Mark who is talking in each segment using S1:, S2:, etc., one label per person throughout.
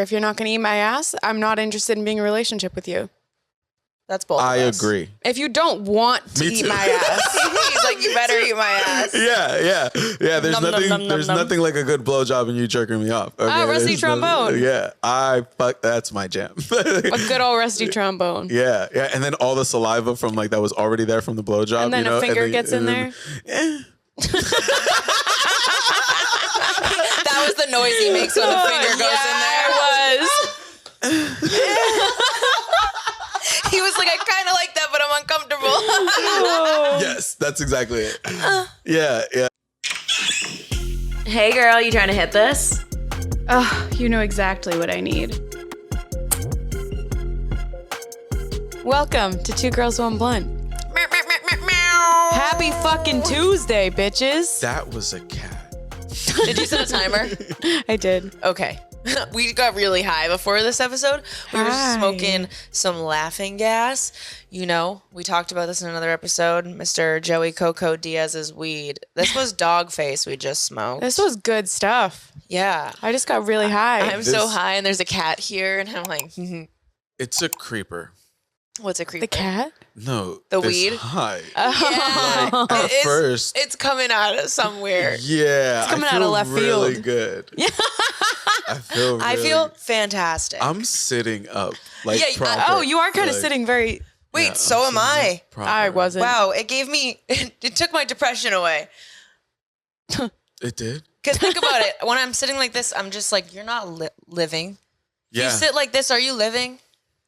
S1: If you're not going to eat my ass, I'm not interested in being in a relationship with you.
S2: That's both.
S3: I agree.
S1: If you don't want to eat my ass,
S2: he's like, you better eat my ass.
S3: Yeah. There's nothing like a good blowjob and you jerking me off. Okay?
S1: Rusty trombone.
S3: That's my jam.
S1: A good old rusty trombone.
S3: Yeah. And then all the saliva from like that was already there from the blowjob.
S1: And then a finger gets in there.
S2: That was the noise he makes when the finger goes in there.
S1: It was.
S2: He was like, I kind of like that, but I'm uncomfortable.
S3: Yes, that's exactly it. Yeah.
S2: Hey, girl, you trying to hit this?
S1: Oh, you know exactly what I need. Welcome to Two Girls, One Blunt. Happy fucking Tuesday, bitches.
S3: That was a cat.
S2: Did you set a timer?
S1: I did.
S2: Okay. We got really high before this episode. We were smoking some laughing gas. You know, we talked about this in another episode. Mr. Joey Coco Diaz's weed. This was dog face we just smoked.
S1: This was good stuff.
S2: Yeah.
S1: I just got really high.
S2: I'm so high and there's a cat here and I'm like,
S3: It's a creeper.
S2: What's a creeper?
S1: The cat?
S3: No.
S2: The weed?
S3: High.
S2: Yeah.
S3: Like, at first.
S2: It's coming out of somewhere.
S3: Yeah.
S1: It's coming out of left
S3: really
S1: field.
S3: Good. Yeah. I feel
S2: fantastic.
S3: I'm sitting up. Like,
S2: Yeah,
S3: proper.
S1: You are kind of sitting very...
S2: Wait,
S3: Yeah,
S2: so am I.
S1: I wasn't.
S2: Wow, it took my depression away.
S3: It did?
S2: Because think about it. When I'm sitting like this, I'm just like, you're not living.
S3: Yeah.
S2: You sit like this, are you living?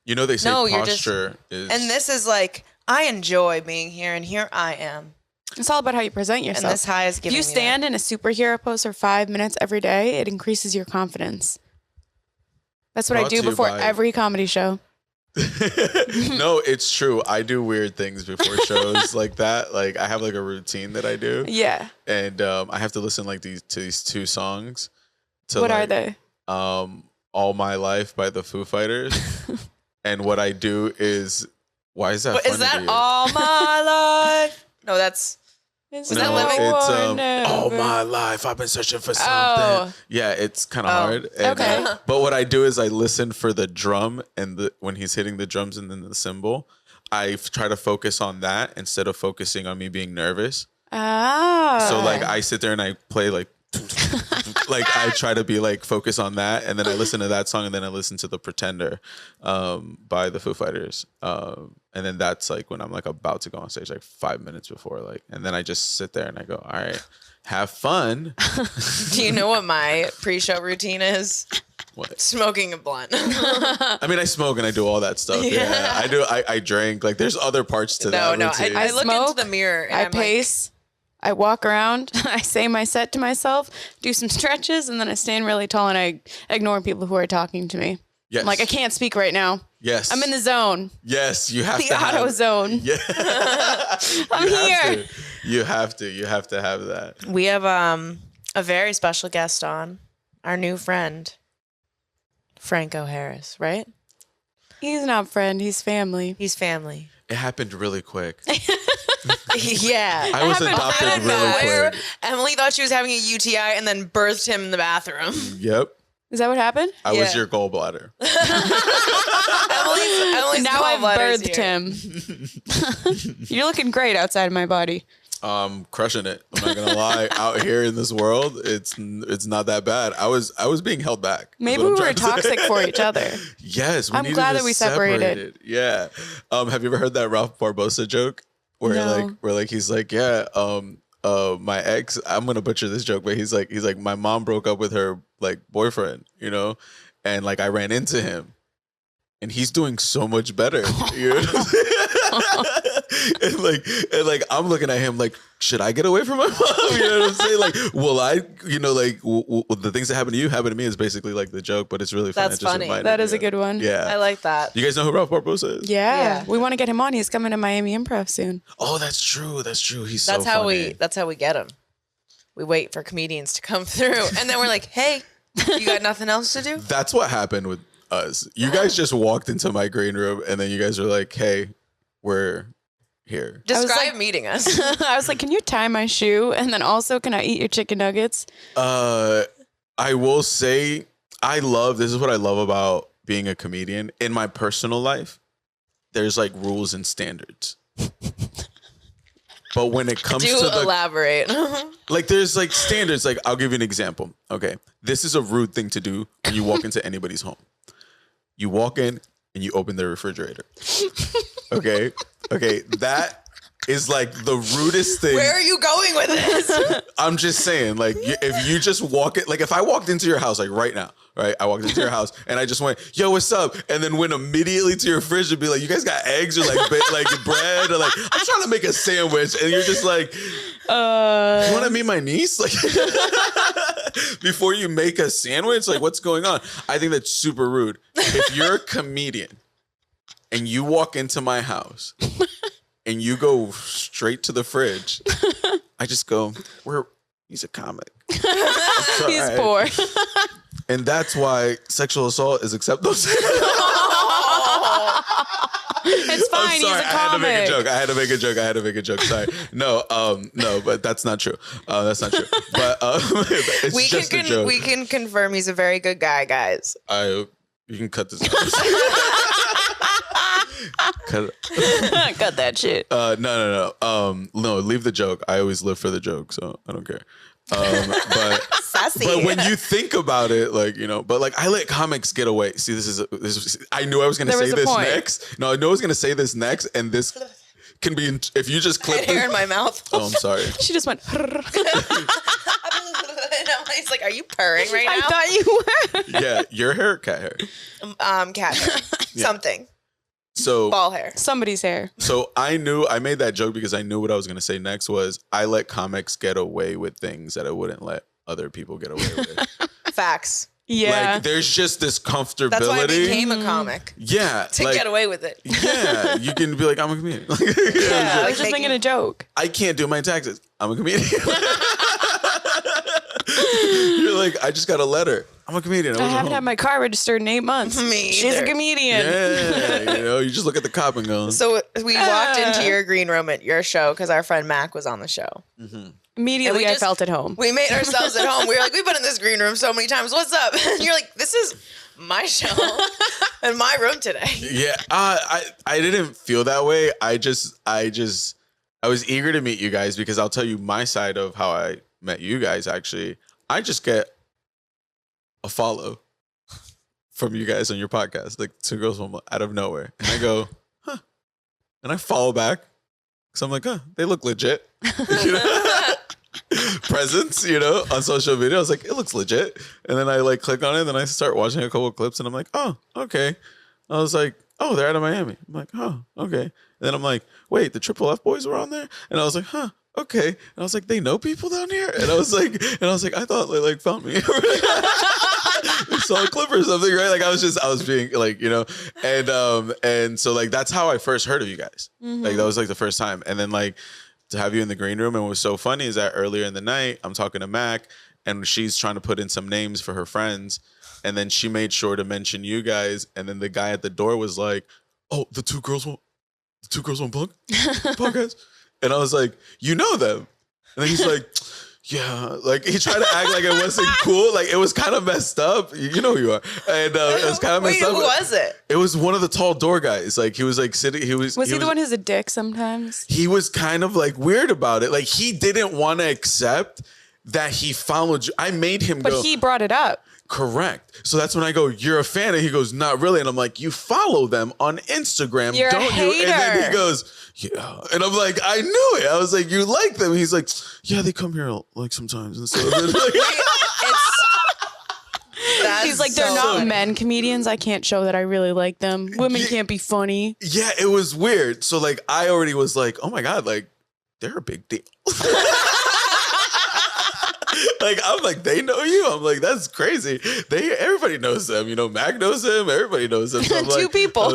S3: You know, they say
S2: No,
S3: posture is...
S2: And this is like, I enjoy being here, and here I am.
S1: It's all about how you present yourself.
S2: And this high is giving
S1: If you stand in a superhero pose for 5 minutes every day, it increases your confidence. That's what I
S3: Brought
S1: do
S3: to you
S1: before
S3: by-
S1: every comedy show.
S3: No, it's true. I do weird things before shows like that. Like, I have like a routine that I do.
S1: Yeah.
S3: And I have to listen like to these two songs.
S1: What are they?
S3: All My Life by the Foo Fighters. And what I do is... Why is that
S2: But
S3: funny
S2: is that
S3: to you?
S2: all my life? No, that's...
S1: Is
S2: that
S3: No,
S2: living?
S3: it's all my life I've been searching for something.
S1: Oh.
S3: Yeah, it's kind of hard. And,
S1: Okay.
S3: But what I do is I listen for the drum and when he's hitting the drums and then the cymbal, I try to focus on that instead of focusing on me being nervous.
S1: Oh.
S3: So like I sit there and I play like like I try to be like focus on that, and then I listen to that song, and then I listen to The Pretender by the Foo Fighters, and then that's like when I'm like about to go on stage, like 5 minutes before, like, and then I just sit there and I go, all right, have fun.
S2: Do you know what my pre-show routine is?
S3: What?
S2: Smoking a blunt.
S3: I mean, I smoke and I do all that stuff. Yeah, I do. I drink. Like, there's other parts to that routine.
S2: I look
S1: smoke,
S2: into the mirror. And
S1: I
S2: I'm
S1: pace. I walk around, I say my set to myself, do some stretches, and then I stand really tall and I ignore people who are talking to me.
S3: Yes.
S1: I'm like, I can't speak right now.
S3: Yes.
S1: I'm in the zone.
S3: Yes, you have
S1: The
S3: to have
S1: auto zone.
S3: Yeah.
S1: I'm here.
S3: You have to have that.
S2: We have a very special guest on, our new friend, Franco Harris, right?
S1: He's not friend, he's family.
S2: He's family.
S3: It happened really quick.
S2: Yeah.
S3: I was adopted really quick.
S2: Emily thought she was having a UTI and then birthed him in the bathroom.
S3: Yep.
S1: Is that what happened?
S3: I was your gallbladder.
S2: Emily's
S1: Now I've
S2: gallbladder's
S1: birthed
S2: here.
S1: him. You're looking great outside my body.
S3: Crushing it. I'm not gonna lie. Out here in this world, it's not that bad. I was being held back.
S1: Maybe we were toxic for each other.
S3: Yes,
S1: I'm glad that we separated.
S3: Yeah. Have you ever heard that Ralph Barbosa joke where
S1: No.
S3: he's like, yeah, my ex, I'm gonna butcher this joke, but he's like, my mom broke up with her like boyfriend, you know, and like I ran into him, and he's doing so much better. You know? and like I'm looking at him like, should I get away from my mom? You know what I'm saying? Like, will I? You know, like the things that happen to you happen to me is basically like the joke, but it's really funny.
S2: That's funny.
S1: That is a good one.
S3: Yeah,
S2: I like that.
S3: You guys know who Ralph Barbosa is?
S1: Yeah. We want to get him on. He's coming to Miami Improv soon.
S3: Oh, that's true. That's true. He's
S2: That's
S3: so
S2: how
S3: funny.
S2: That's how we get him. We wait for comedians to come through, and then we're like, "Hey, you got nothing else to do?"
S3: That's what happened with us. You guys just walked into my green room, and then you guys were like, "Hey, we're here."
S2: Describe meeting us.
S1: I was like, can you tie my shoe? And then also, can I eat your chicken nuggets?
S3: I will say this is what I love about being a comedian. In my personal life, there's like rules and standards. But when it comes to
S2: elaborate.
S3: Like there's like standards, like I'll give you an example. Okay. This is a rude thing to do when you walk into anybody's home. You walk in and you open their refrigerator. Okay. Okay. That is like the rudest thing.
S2: Where are you going with this?
S3: I'm just saying, like, if you just walk it, like if I walked into your house, like right now, right? I walked into your house and I just went, yo, what's up? And then went immediately to your fridge and be like, you guys got eggs or like bread or like, I'm trying to make a sandwich. And you're just like, you want to meet my niece? Like, before you make a sandwich, like what's going on? I think that's super rude. If you're a comedian and you walk into my house and you go straight to the fridge, I just go, he's a comic.
S1: He's poor.
S3: And that's why sexual assault is acceptable.
S1: It's fine.
S3: I'm sorry,
S1: He's a comic.
S3: I had to make a joke. Sorry. No, but that's not true. That's not true. But it's just a joke.
S2: We can confirm he's a very good guy, guys.
S3: You can cut this out. Cut
S1: that shit.
S3: No, leave the joke. I always live for the joke, so I don't care. But
S2: Sassy.
S3: But when you think about it, like, you know, but like I let comics get away. See, this I knew I was going to say this next. No, I know I was going to say this next, and this can be if you just clip
S2: hair in my mouth.
S3: Oh, I'm sorry.
S1: She just went.
S2: He's like, "Are you purring right now?"
S1: I thought you were.
S3: Yeah, your hair, or cat hair.
S2: Cat hair. Yeah. Something.
S3: So
S2: ball hair.
S1: Somebody's hair.
S3: So I made that joke because I knew what I was going to say next was I let comics get away with things that I wouldn't let other people get away with.
S2: Facts.
S1: Yeah.
S3: Like there's just this comfortability.
S2: That's why I became a comic.
S3: Yeah.
S2: To get away with it.
S3: Yeah. You can be like, I'm a comedian.
S1: Yeah. I was just making a joke.
S3: I can't do my taxes. I'm a comedian. You're like, I just got a letter. I'm a comedian.
S1: I haven't had my car registered in 8 months.
S2: Me
S1: She's
S2: either.
S1: a comedian.
S3: Yeah, you know, you just look at the cop and go.
S2: So we walked into your green room at your show because our friend Mac was on the show.
S3: Mm-hmm.
S1: Immediately, I felt at home.
S2: We made ourselves at home. We were like, we've been in this green room so many times. What's up? And you're like, this is my show and my room today.
S3: Yeah, I didn't feel that way. I was eager to meet you guys because I'll tell you my side of how I met you guys. Actually, I just get a follow from you guys on your podcast, like two girls from out of nowhere, and I go, huh, and I follow back because I'm like, huh, they look legit. You know? Presence, you know, on social media. I was like, it looks legit. And then I like click on it, and then I start watching a couple of clips, and I'm like, oh, okay. I was like, oh, they're out of Miami. I'm like, oh, okay. And then I'm like, wait, the Triple F boys were on there? And I was like, huh, okay. And I was like, they know people down here? And I was like, I thought they like found me. They saw a clip or something, right? Like I was being like, you know, and so like that's how I first heard of you guys. Mm-hmm. Like that was like the first time. And then like to have you in the green room, and what was so funny is that earlier in the night, I'm talking to Mac, and she's trying to put in some names for her friends, and then she made sure to mention you guys, and then the guy at the door was like, "Oh, the two girls won't plug podcast," and I was like, "You know them?" And then he's like, "Yeah," like he tried to act like it wasn't cool, like it was kind of messed up. You know who you are, and it was kind of messed up.
S2: Who was it?
S3: It was one of the tall door guys. Like he was like sitting. Was
S1: he the one who's a dick sometimes?
S3: He was kind of like weird about it. Like he didn't want to accept that he followed you. I made him go.
S1: But he brought it up.
S3: Correct. So that's when I go, you're a fan. And he goes, not really. And I'm like, you follow them on Instagram,
S1: you're
S3: don't
S1: a hater.
S3: you? And then he goes, yeah. And I'm like, I knew it. I was like, you like them. He's like, yeah, they come here like sometimes. And so
S1: he's like, they're not men comedians. I can't show that I really like them. Women can't be funny.
S3: Yeah, it was weird. So like, I already was like, oh my God, like they're a big deal. Like, I'm like, they know you? I'm like, that's crazy. Everybody knows them. You know, Mac knows him. Everybody knows them. So I'm
S1: Two
S3: like,
S1: people.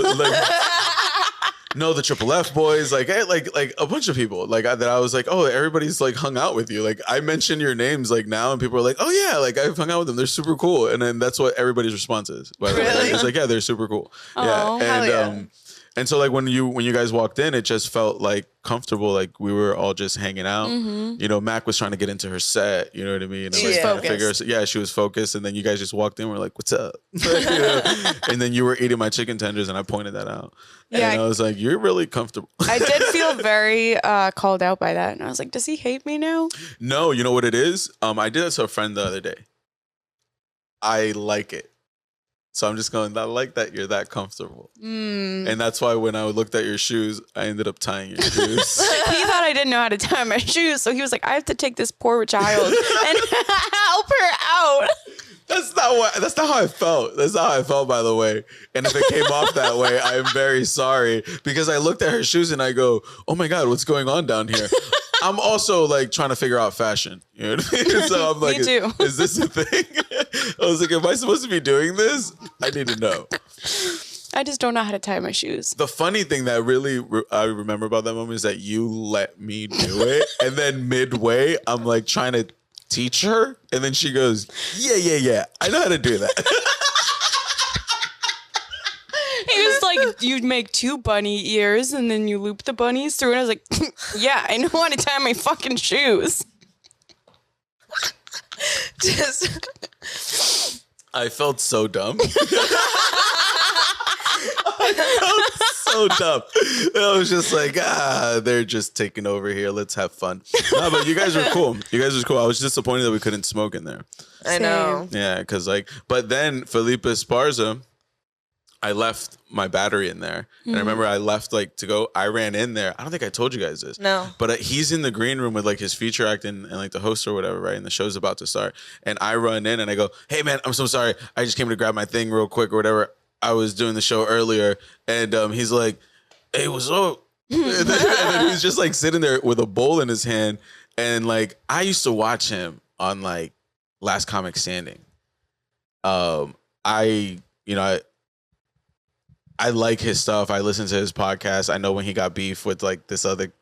S3: No, the Triple F boys, like a bunch of people, like that. I was like, oh, everybody's like hung out with you. Like I mention your names like now, and people are like, oh yeah, like I've hung out with them. They're super cool. And then that's what everybody's response is. By the way.
S2: Really?
S3: It's like, yeah, they're super cool.
S2: Oh,
S3: yeah, and
S2: hell yeah.
S3: And so like when you guys walked in, it just felt like comfortable. Like we were all just hanging out. You know, Mac was trying to get into her set. You know what I mean? And
S2: She was focused.
S3: She was focused. And then you guys just walked in. We're like, what's up? You know? And then you were eating my chicken tenders, and I pointed that out.
S1: Yeah,
S3: and I was like, you're really comfortable.
S1: I did feel very called out by that, and I was like, does he hate me now?
S3: No, you know what it is? I did that to a friend the other day. I like it. So I'm just going, I like that you're that comfortable. And that's why when I looked at your shoes, I ended up tying your shoes.
S1: He thought I didn't know how to tie my shoes, so he was like, I have to take this poor child and help her out.
S3: That's not how I felt. That's not how I felt, by the way. And if it came off that way, I am very sorry. Because I looked at her shoes and I go, oh my God, what's going on down here? I'm also like trying to figure out fashion. You know what I mean? So I'm like,
S1: Me too.
S3: Is this a thing? I was like, am I supposed to be doing this? I need to know.
S1: I just don't know how to tie my shoes.
S3: The funny thing that really I remember about that moment is that you let me do it. And then midway, I'm like trying to teach her. And then she goes, yeah. I know how to do that.
S1: He was like, you'd make 2 bunny ears and then you loop the bunnies through. And I was like, yeah, I know how to tie my fucking shoes.
S3: I felt so dumb. I felt so dumb. I was just like, they're just taking over here. Let's have fun. No, but you guys were cool. I was disappointed that we couldn't smoke in there.
S2: I know.
S3: Yeah, because but then Felipe Esparza, I left my battery in there. And I remember I left to go. I ran in there. I don't think I told you guys this.
S2: No.
S3: But he's in the green room with his feature act and the host or whatever, right? And the show's about to start. And I run in and I go, hey man, I'm so sorry. I just came to grab my thing real quick or whatever. I was doing the show earlier. And he's like, hey, what's up? and then he's just sitting there with a bowl in his hand. And I used to watch him on Last Comic Standing. I like his stuff. I listen to his podcast. I know when he got beef with this other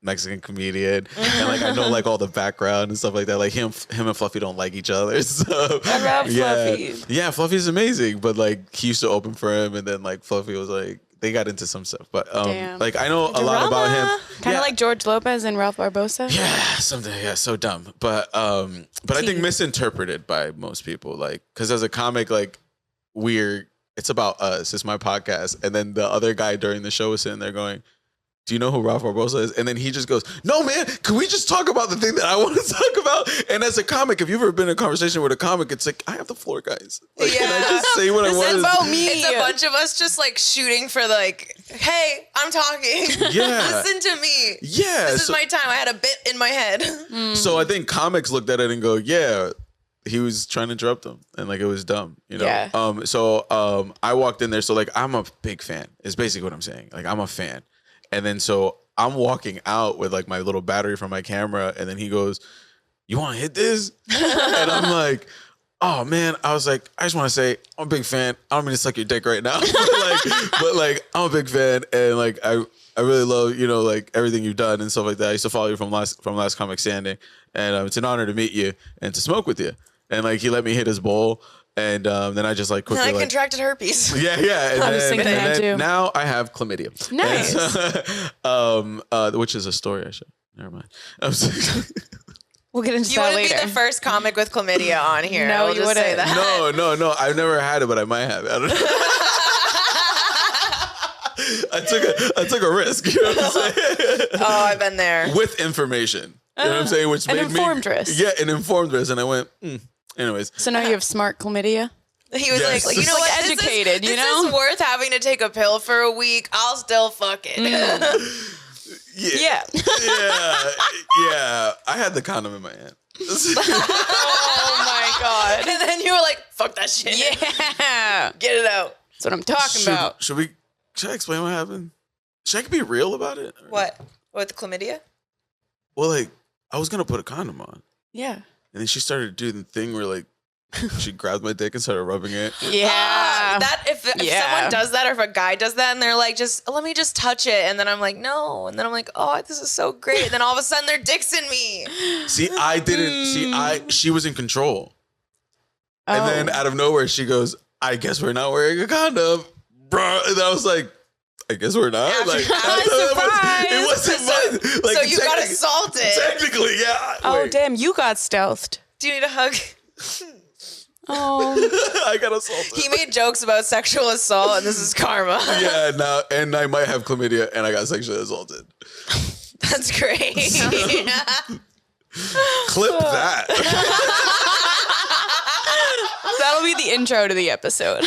S3: Mexican comedian, and I know all the background and stuff like that. Him and Fluffy don't like each other. So
S1: I love Fluffy.
S3: Yeah, Fluffy's amazing. But he used to open for him, and then Fluffy was they got into some stuff. But
S1: Damn.
S3: I know a lot about him.
S1: Kind of like George Lopez and Ralph Barbosa.
S3: Yeah, something. Yeah, so dumb. But I think misinterpreted by most people. Because as a comic, it's about us. It's my podcast. And then the other guy during the show was sitting there going, do you know who Ralph Barbosa is? And then he just goes, no, man, can we just talk about the thing that I want to talk about? And as a comic, if you've ever been in a conversation with a comic, it's I have the floor, guys. Can I just say what I want?
S2: It's about me. It's a bunch of us just shooting for hey, I'm talking.
S3: Yeah.
S2: Listen to me.
S3: Yeah.
S2: This is my time. I had a bit in my head.
S3: So I think comics looked at it and go, yeah, he was trying to interrupt them, and it was dumb,
S1: Yeah.
S3: I walked in there, so I'm a big fan. Is basically what I'm saying. I'm a fan, and then so I'm walking out with my little battery from my camera, and then he goes, "You want to hit this?" And I'm like, "Oh man!" I was like, "I just want to say I'm a big fan. I don't mean to suck your dick right now, but I'm a big fan, and I really love everything you've done and stuff like that. I used to follow you from last Comic Standing, and it's an honor to meet you and to smoke with you." And he let me hit his bowl, and then I just quickly
S2: I contracted herpes.
S3: Yeah. And
S1: I was thinking that too.
S3: Now I have chlamydia.
S1: Nice.
S3: Which is a story I should. Never mind.
S1: We'll get into
S2: You
S1: that
S2: wouldn't
S1: later.
S2: be the first comic with chlamydia on here.
S1: No,
S2: I'll
S1: you
S2: just say
S1: wouldn't.
S2: that.
S3: No. I've never had it, but I might have it. I don't know. I took a risk. You know what I'm saying?
S2: Oh, I've been there.
S3: With information. You know what I'm saying? Which
S1: An
S3: made
S1: informed
S3: me,
S1: risk.
S3: Yeah, an informed risk. And I went, anyways.
S1: So now you have smart chlamydia?
S2: He was
S3: Yes.
S2: you know what?
S1: Educated,
S2: this
S1: you know?
S2: is worth having to take a pill for a week. I'll still fuck it.
S1: Yeah.
S3: Yeah. I had the condom in my hand.
S1: Oh my God.
S2: And then you were like, fuck that shit.
S1: Yeah.
S2: Get it out.
S1: That's what I'm talking about.
S3: Should I explain what happened? Should I be real about it?
S2: What? With chlamydia?
S3: Well, I was going to put a condom on.
S1: Yeah.
S3: And then she started doing the thing where she grabbed my dick and started rubbing it.
S1: Yeah.
S2: If someone does that, or if a guy does that, and they're like, let me just touch it, and then I'm like, no, and then I'm like, oh, this is so great, and then all of a sudden their dick's in me.
S3: See, I didn't. She was in control, and then
S1: Oh.
S3: out of nowhere she goes, "I guess we're not wearing a condom, bro." And I was like, I guess we're not. Like, it wasn't fun. Like,
S2: so you got assaulted.
S3: Technically, yeah.
S1: Oh,
S3: Wait.
S1: damn, you got stealthed.
S2: Do you need a hug?
S1: Oh.
S3: I got assaulted.
S2: He made jokes about sexual assault, and this is karma.
S3: Yeah, now, and I might have chlamydia, and I got sexually assaulted.
S2: That's great.
S3: Clip that.
S1: That'll be the intro to the episode.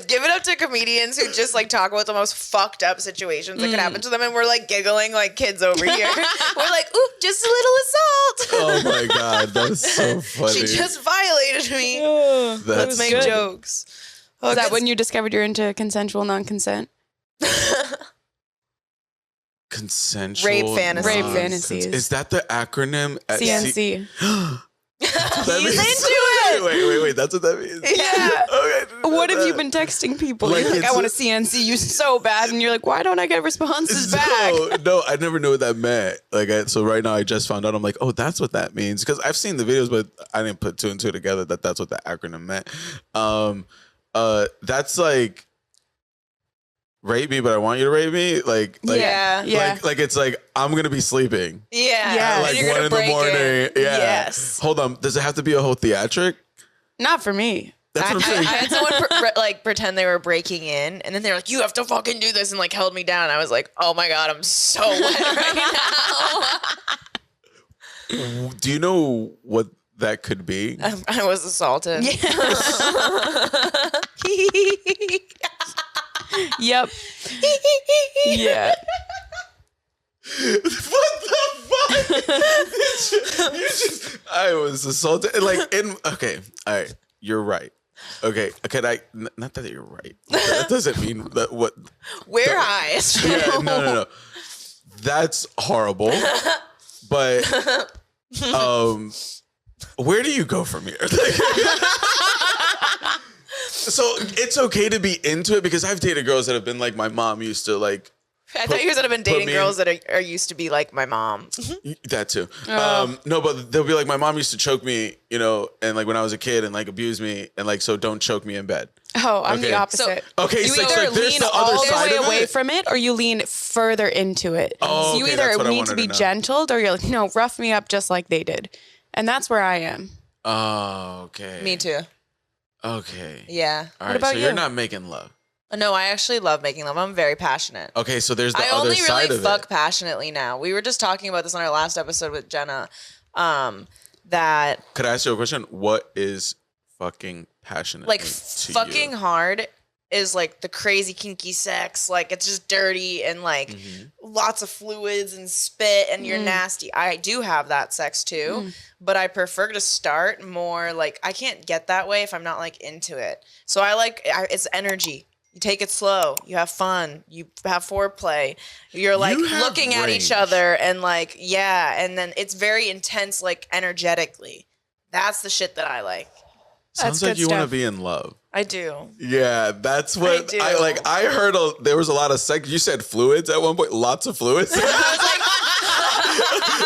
S2: Give it up to comedians who just like talk about the most fucked up situations that could happen to them, and we're like giggling like kids over here. We're like, "Oop, just a little assault."
S3: Oh my god, that's so funny.
S2: She just violated me. Let's make jokes.
S1: Is that when you discovered you're into consensual non-consent?
S3: Consensual
S2: Rape fantasies.
S1: Rape fantasies.
S3: Is that the acronym? At
S1: CNC.
S2: He's into it.
S3: Wait. That's what that means.
S1: Yeah.
S3: Okay.
S1: What have you been texting people?
S3: Like,
S1: You're like,
S3: it's
S1: I want
S3: a-
S1: to CNC you so bad. And you're like, why don't I get responses back?
S3: No, I never knew what that meant. Like, so right now I just found out. I'm like, oh, that's what that means. Because I've seen the videos, but I didn't put two and two together that that's what the acronym meant. That's like, rape me, but I want you to rape me. Like
S1: Yeah.
S3: Like it's like I'm gonna be sleeping.
S2: Yeah.
S3: Like
S2: And you're
S3: 1
S2: gonna
S3: in the
S2: break
S3: morning.
S2: it.
S3: Yeah.
S2: Yes.
S3: Hold on. Does it have to be a whole theatric?
S1: Not for me.
S3: That's what I'm
S2: I
S3: saying.
S2: had someone like pretend they were breaking in, and then they were like, "You have to fucking do this," and like held me down. I was like, "Oh my god, I'm so wet right now."
S3: Do you know what that could be?
S2: I was assaulted.
S1: Yep. Yeah.
S3: What the fuck? I was assaulted. Okay, all right, you're right. Okay, not that you're right. That doesn't mean that what.
S2: We're high.
S3: Yeah, no. That's horrible. But, where do you go from here? So it's okay to be into it because I've dated girls that have been like my mom used to like.
S2: I thought you guys had been dating
S3: me
S2: girls that are used to be like my mom.
S3: That too. No, but they'll be like, my mom used to choke me, and like when I was a kid and like abuse me and like, so don't choke me in bed.
S1: Oh, I'm
S3: Okay.
S1: the opposite.
S3: Okay,
S1: You
S3: so it's
S1: either
S3: like there's
S1: lean
S3: the other
S1: all the
S3: side
S1: way
S3: of
S1: away
S3: it.
S1: from it or you lean further into it.
S3: Oh,
S1: So you
S3: okay,
S1: either
S3: that's what I
S1: need
S3: wanted
S1: to be
S3: to know.
S1: gentled or you're like, no, rough me up just like they did. And that's where I am.
S3: Oh, okay.
S2: Me too.
S3: Okay.
S2: Yeah.
S3: All right,
S1: about
S3: so you're
S1: you?
S3: not making love.
S2: No, I actually love making love. I'm very passionate.
S3: Okay, so there's the
S2: I
S3: other
S2: only
S3: side
S2: really
S3: of
S2: fuck
S3: it.
S2: passionately now. We were just talking about this on our last episode with Jenna. That
S3: Could I ask you a question? What is fucking passionate?
S2: like
S3: to
S2: fucking
S3: you?
S2: hard is like the crazy kinky sex. Like it's just dirty and like lots of fluids and spit and you're nasty. I do have that sex too, but I prefer to start more like I can't get that way if I'm not like into it. So it's energy. You take it slow. You have fun. You have foreplay. You're like
S3: You have
S2: looking at each
S3: range.
S2: other and like, yeah. And then it's very intense, like energetically. That's the shit that I like.
S3: Sounds
S1: That's
S3: like
S1: good
S3: you want to
S1: stuff.
S3: be in love.
S2: I do.
S3: Yeah, that's what
S2: do.
S3: I like. I heard there was a lot of sex. You said fluids at one point. Lots of fluids.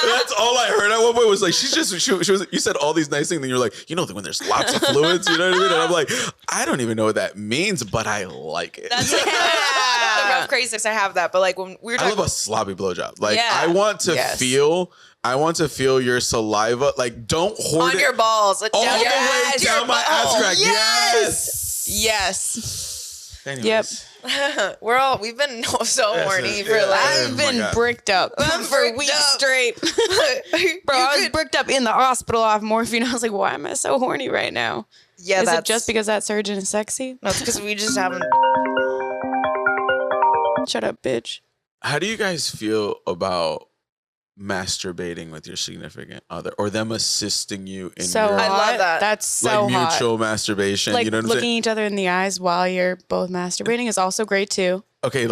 S3: That's all I heard at one point was like she was. You said all these nice things, and you're like, when there's lots of fluids, you know what I mean? And I'm like, I don't even know what that means, but I like it.
S2: That's the rough crazy sex. I have that, but like when we were
S3: I
S2: talking,
S3: love a sloppy blowjob. Like
S2: Yeah.
S3: I want to
S2: Yes.
S3: feel. I want to feel your saliva. Like don't hoard
S2: on
S3: it
S2: your balls,
S3: all
S2: down
S3: the
S2: your
S3: way
S2: ass,
S3: down
S2: your
S3: my ass
S2: butthole.
S3: crack. Yes.
S1: Yes.
S3: Anyways.
S2: We've been so horny for
S3: yeah.
S2: like.
S3: Oh
S1: I've
S3: my
S1: been
S3: God.
S1: bricked up for
S2: bricked
S1: weeks
S2: up.
S1: straight. Bro, I was bricked up in the hospital off morphine. I was like, why am I so horny right now?
S2: Yeah,
S1: Is
S2: that's
S1: it just because that surgeon is sexy?
S2: No, it's because we just haven't.
S1: Shut up, bitch.
S3: How do you guys feel about masturbating with your significant other or them assisting you in
S1: So
S3: your
S2: I love that.
S1: That's so
S3: like
S1: hot.
S3: mutual masturbation?
S1: Like
S3: You know what I'm
S1: looking
S3: saying?
S1: each other in the eyes while you're both masturbating is also great too.
S3: Okay,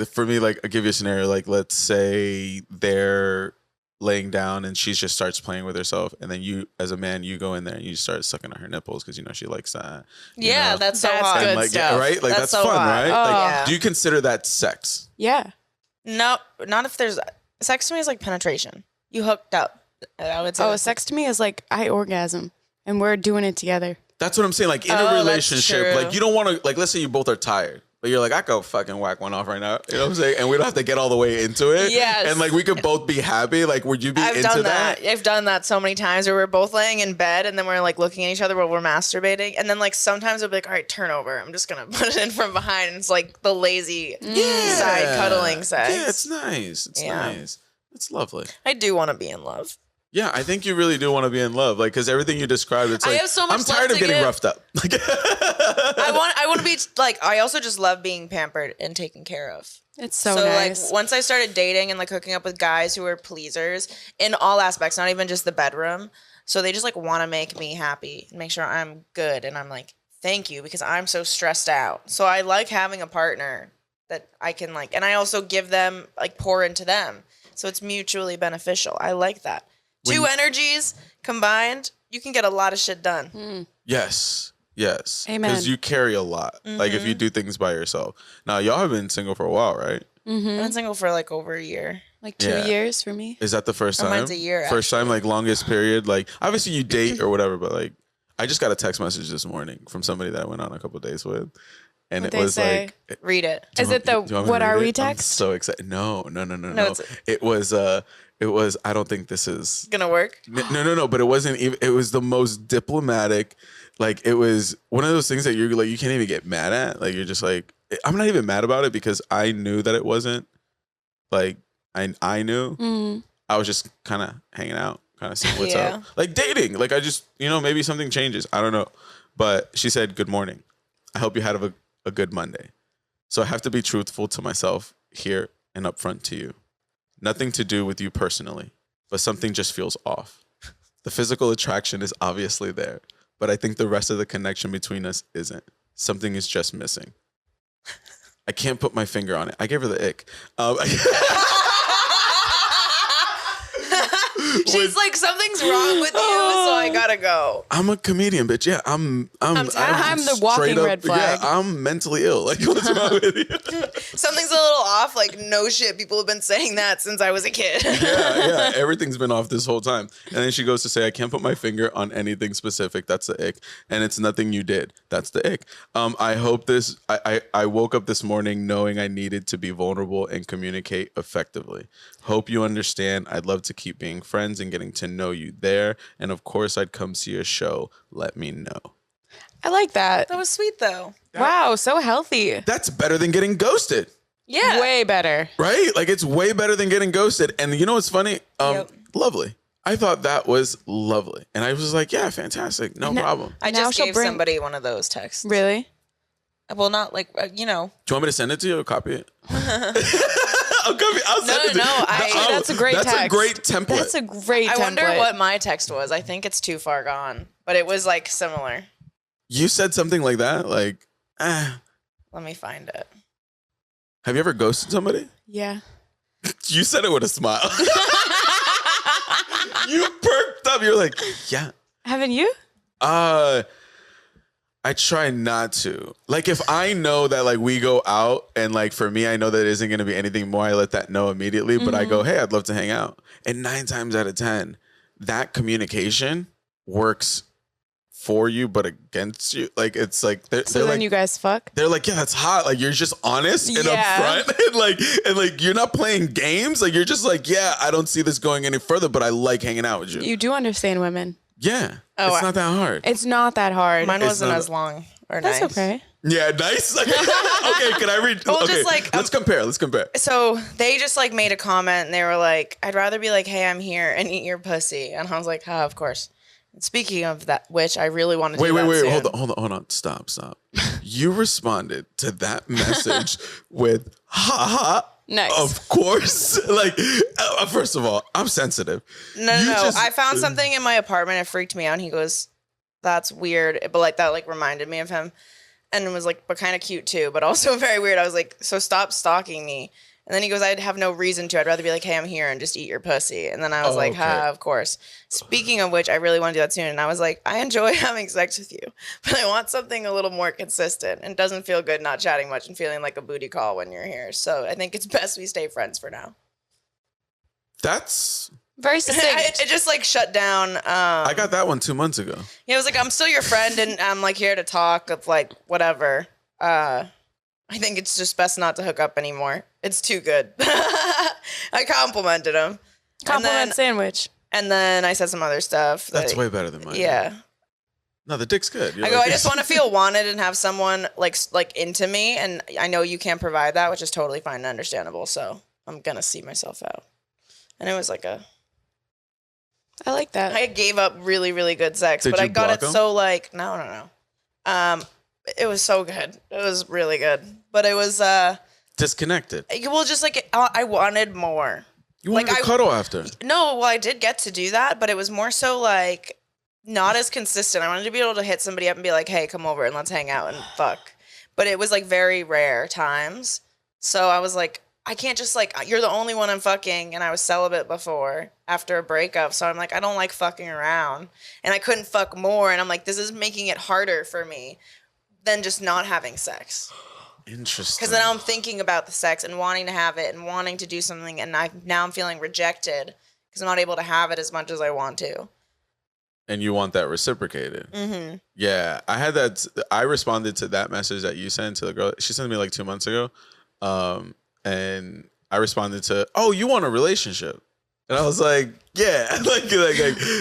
S3: for me, like I'll give you a scenario. Like let's say they're laying down and she just starts playing with herself, and then you, as a man, you go in there and you start sucking on her nipples because she likes that.
S2: Yeah, that's so
S1: That's
S2: hot.
S1: good
S3: And like,
S1: stuff.
S3: right? Like that's
S2: so
S3: fun,
S2: hot.
S3: right?
S1: Oh.
S3: Like,
S2: Yeah.
S3: do you consider that sex?
S1: Yeah.
S2: No, not if there's sex. To me is like penetration. You hooked up. I would say.
S1: Oh,
S2: that's-
S1: sex to me is like I orgasm and we're doing it together.
S3: That's what I'm saying. Like in
S2: Oh,
S3: a
S2: that's
S3: relationship,
S2: true.
S3: like you don't want to. Like let's say you both are tired. But you're like, I go fucking whack one off right now. You know what I'm saying? And we don't have to get all the way into it.
S2: Yes.
S3: And like we could both be happy. Like, would you be
S2: I've
S3: into
S2: done
S3: that?
S2: I've done that so many times where we're both laying in bed and then we're like looking at each other while we're masturbating. And then like sometimes I'll be like, all right, turn over. I'm just going to put it in from behind. And it's like the lazy side cuddling sex.
S3: Yeah, it's nice. It's nice. It's lovely.
S2: I do want to be in love.
S3: Yeah, I think you really do want to be in love. Like, because everything you described, it's like,
S2: I have so much
S3: I'm tired
S2: love
S3: of
S2: to
S3: getting
S2: give.
S3: roughed up. Like,
S2: I want to be like, I also just love being pampered and taken care of.
S1: It's so nice.
S2: Like once I started dating and like hooking up with guys who were pleasers in all aspects, not even just the bedroom. So they just like want to make me happy and make sure I'm good. And I'm like, thank you, because I'm so stressed out. So I like having a partner that I can like, and I also give them, like pour into them. So it's mutually beneficial. I like that. Two energies combined, you can get a lot of shit done.
S3: yes.
S1: Amen.
S3: Because you carry a lot. Like, if you do things by yourself. Now, y'all have been single for a while, right?
S2: I've been single for like over a year.
S1: Like 2 years for me.
S3: Is that the first time?
S2: mine's a year,
S3: First time, like, longest period? Like, obviously you date or whatever, but like, I just got a text message this morning from somebody that I went on a couple days with. And
S1: What'd
S3: it
S1: they
S3: was
S1: say?
S3: like...
S2: Read it.
S1: Is it the
S3: Do you want me
S1: what
S3: to
S1: are
S3: read
S1: we
S3: it? I'm
S1: text?
S3: so excited. No.
S2: it's-
S3: It was, I don't think this is...
S2: Gonna work?
S3: No, but it wasn't even, it was the most diplomatic. Like, it was one of those things that you're like, you can't even get mad at. Like, you're just like, I'm not even mad about it because I knew that it wasn't like, I knew. I was just kind of hanging out, kind of seeing what's up. Like dating. Like, I just, maybe something changes. I don't know. But she said, good morning. I hope you had a good Monday. So I have to be truthful to myself here and upfront to you. Nothing to do with you personally, but something just feels off. The physical attraction is obviously there, but I think the rest of the connection between us isn't. Something is just missing. I can't put my finger on it. I gave her the ick.
S2: She's like, something's wrong with you, so I gotta go.
S3: I'm a comedian, bitch. Yeah, I'm
S1: the walking
S3: straight up-
S1: red flag.
S3: Yeah, I'm mentally ill. Like, what's wrong with you?
S2: Something's a little off. Like, no shit. People have been saying that since I was a kid.
S3: Yeah. Everything's been off this whole time. And then she goes to say, I can't put my finger on anything specific. That's the ick. And it's nothing you did. That's the ick. I hope this, I woke up this morning knowing I needed to be vulnerable and communicate effectively. Hope you understand. I'd love to keep being friends and getting to know you there. And of course, I'd come see your show. Let me know.
S1: I like that.
S2: That was sweet, though.
S1: Wow, so healthy.
S3: That's better than getting ghosted.
S2: Yeah.
S1: Way better.
S3: Right? Like, it's way better than getting ghosted. And you know what's funny? Lovely. I thought that was lovely. And I was like, yeah, fantastic. No problem.
S2: I
S1: Now
S2: just
S1: she'll
S2: gave
S1: bring-
S2: somebody one of those texts.
S1: Really?
S2: Well, not like,
S3: Do you want me to send it to you or copy it? I'll send it to you.
S1: That's a great
S3: That's
S1: text.
S3: a great template.
S1: That's a great template.
S2: I wonder what my text was. I think it's too far gone, but it was like similar.
S3: You said something like that? Like,
S2: Let me find it.
S3: have you ever ghosted somebody?
S1: Yeah.
S3: You said it with a smile. You perked up. You're like, yeah.
S1: Haven't you?
S3: I try not to. Like, if I know that, like, we go out and, like, for me, I know that it isn't going to be anything more, I let that know immediately. But I go, hey, I'd love to hang out. And 9 times out of 10, that communication works for you, but against you. Like, it's like, they're
S1: So then
S3: like,
S1: you guys fuck?
S3: they're like, yeah, that's hot. Like, you're just honest and upfront. and like, you're not playing games. Like, you're just like, yeah, I don't see this going any further, but I like hanging out with you.
S1: You do understand women.
S3: Yeah. It's not that hard.
S1: It's not that hard.
S2: Mine wasn't as long or
S1: That's
S2: nice.
S1: okay.
S3: Yeah, nice. Okay, can I read?
S2: Well,
S3: okay,
S2: just like,
S3: let's compare.
S2: So they just like made a comment and they were like, I'd rather be like, hey, I'm here and eat your pussy. And I was like, of course. And speaking of that, which I really want to do that
S3: Wait,
S2: soon.
S3: hold on. Stop. You responded to that message with, ha ha.
S1: Nice.
S3: Of course. Like, first of all, I'm sensitive.
S2: No. I found something in my apartment. It freaked me out. And he goes, that's weird. But like that like reminded me of him. And it was like, but kind of cute too, but also very weird. I was like, so stop stalking me. And then he goes, I'd have no reason to. I'd rather be like, hey, I'm here and just eat your pussy. And then I was like, ha, of course. Speaking of which, I really want to do that soon. And I was like, I enjoy having sex with you, but I want something a little more consistent. And it doesn't feel good not chatting much and feeling like a booty call when you're here. So I think it's best we stay friends for now.
S3: That's...
S1: Very succinct.
S2: It just like shut down.
S3: I got that one 2 months ago.
S2: Yeah, I was like, I'm still your friend and I'm like here to talk of like whatever. I think it's just best not to hook up anymore. It's too good. I complimented him.
S1: Compliment sandwich.
S2: And then I said some other stuff.
S3: That's way better than mine.
S2: Yeah.
S3: No, the dick's good.
S2: I go, I just want to feel wanted and have someone like into me. And I know you can't provide that, which is totally fine and understandable. So I'm going to see myself out. And it was like
S1: I like that.
S2: I gave up really, really good sex, but I got it so like, no. It was so good. It was really good. But it was,
S3: disconnected.
S2: Well, just like, I wanted more.
S3: You wanted to cuddle after.
S2: No, well, I did get to do that, but it was more so like, not as consistent. I wanted to be able to hit somebody up and be like, hey, come over and let's hang out and fuck. But it was like very rare times. So I was like, I can't just like, you're the only one I'm fucking. And I was celibate before after a breakup. So I'm like, I don't like fucking around. And I couldn't fuck more. And I'm like, this is making it harder for me than just not having sex.
S3: Interesting.
S2: Because then I'm thinking about the sex and wanting to have it and wanting to do something. And now I'm feeling rejected because I'm not able to have it as much as I want to.
S3: And you want that reciprocated.
S2: Mm-hmm.
S3: Yeah, I had that. I responded to that message that you sent to the girl. She sent me like 2 months ago. And I responded to, oh, you want a relationship. And I was like, yeah,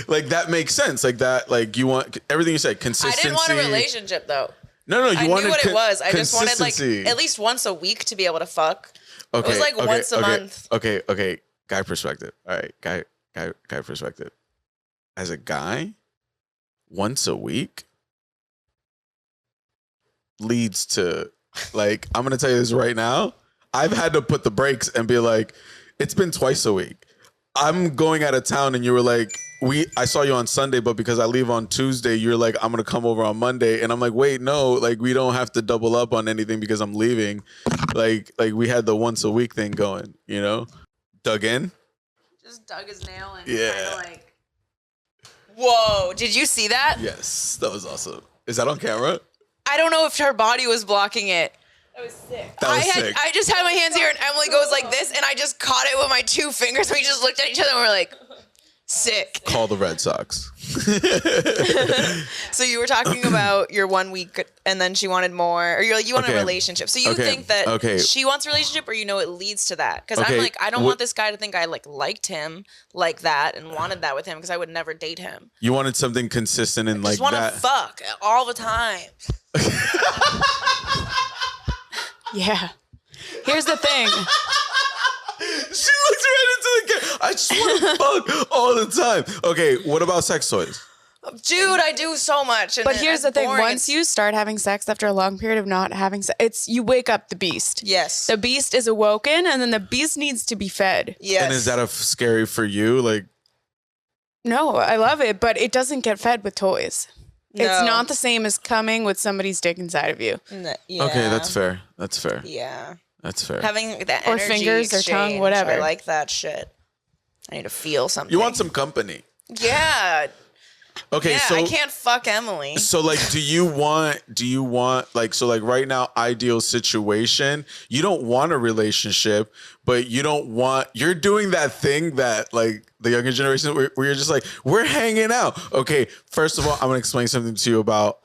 S3: like that makes sense. Like that, like you want everything you said, consistency.
S2: I didn't want a relationship though.
S3: No, you wanted
S2: knew what it was. I just wanted like
S3: consistency.
S2: at least once a week to be able to fuck.
S3: Okay,
S2: it was like once a month.
S3: Okay. Guy perspective. All right, guy perspective. As a guy, once a week leads to, like, I'm going to tell you this right now. I've had to put the brakes and be like, it's been twice a week. I'm going out of town and you were like, I saw you on Sunday, but because I leave on Tuesday, you're like, I'm going to come over on Monday. And I'm like, wait, no, like we don't have to double up on anything because I'm leaving. Like we had the once a week thing going, you know? Dug in.
S2: Just dug his nail and
S3: yeah.
S2: kind of like, whoa, did you see that?
S3: Yes, that was awesome. Is that on camera?
S2: I don't know if her body was blocking it. That was sick. I just had my hands here and Emily goes like this and I just caught it with my 2 fingers. We just looked at each other and we're like, sick.
S3: Call the Red Sox.
S2: So you were talking about your 1 week and then she wanted more, or you're like, you want a relationship. So you think that she wants a relationship or it leads to that? Because I'm like, I don't want this guy to think I liked him like that and wanted that with him because I would never date him.
S3: You wanted something consistent and like that.
S2: I just want to fuck all the time.
S1: Yeah. Here's the thing.
S3: She looks right into the camera. I just want to fuck all the time. Okay, what about sex toys?
S2: Dude, I do so much.
S1: But here's the thing. Once you start having sex after a long period of not having sex, you wake up the beast.
S2: Yes.
S1: The beast is awoken and then the beast needs to be fed.
S2: Yes.
S3: And is that scary for you? Like,
S1: no, I love it, but it doesn't get fed with toys. No. It's not the same as coming with somebody's dick inside of you.
S2: No, yeah.
S3: Okay, that's fair.
S2: Yeah.
S3: That's fair.
S2: Having that
S1: or
S2: energy
S1: fingers
S2: exchange,
S1: or tongue, whatever.
S2: I like that shit. I need to feel something.
S3: You want some company.
S2: Yeah.
S3: Okay,
S2: yeah,
S3: so
S2: I can't fuck Emily.
S3: So like, do you want like, so like right now, ideal situation, you don't want a relationship, but you're doing that thing that like the younger generation where you're just like, we're hanging out. Okay, first of all, I'm gonna explain something to you about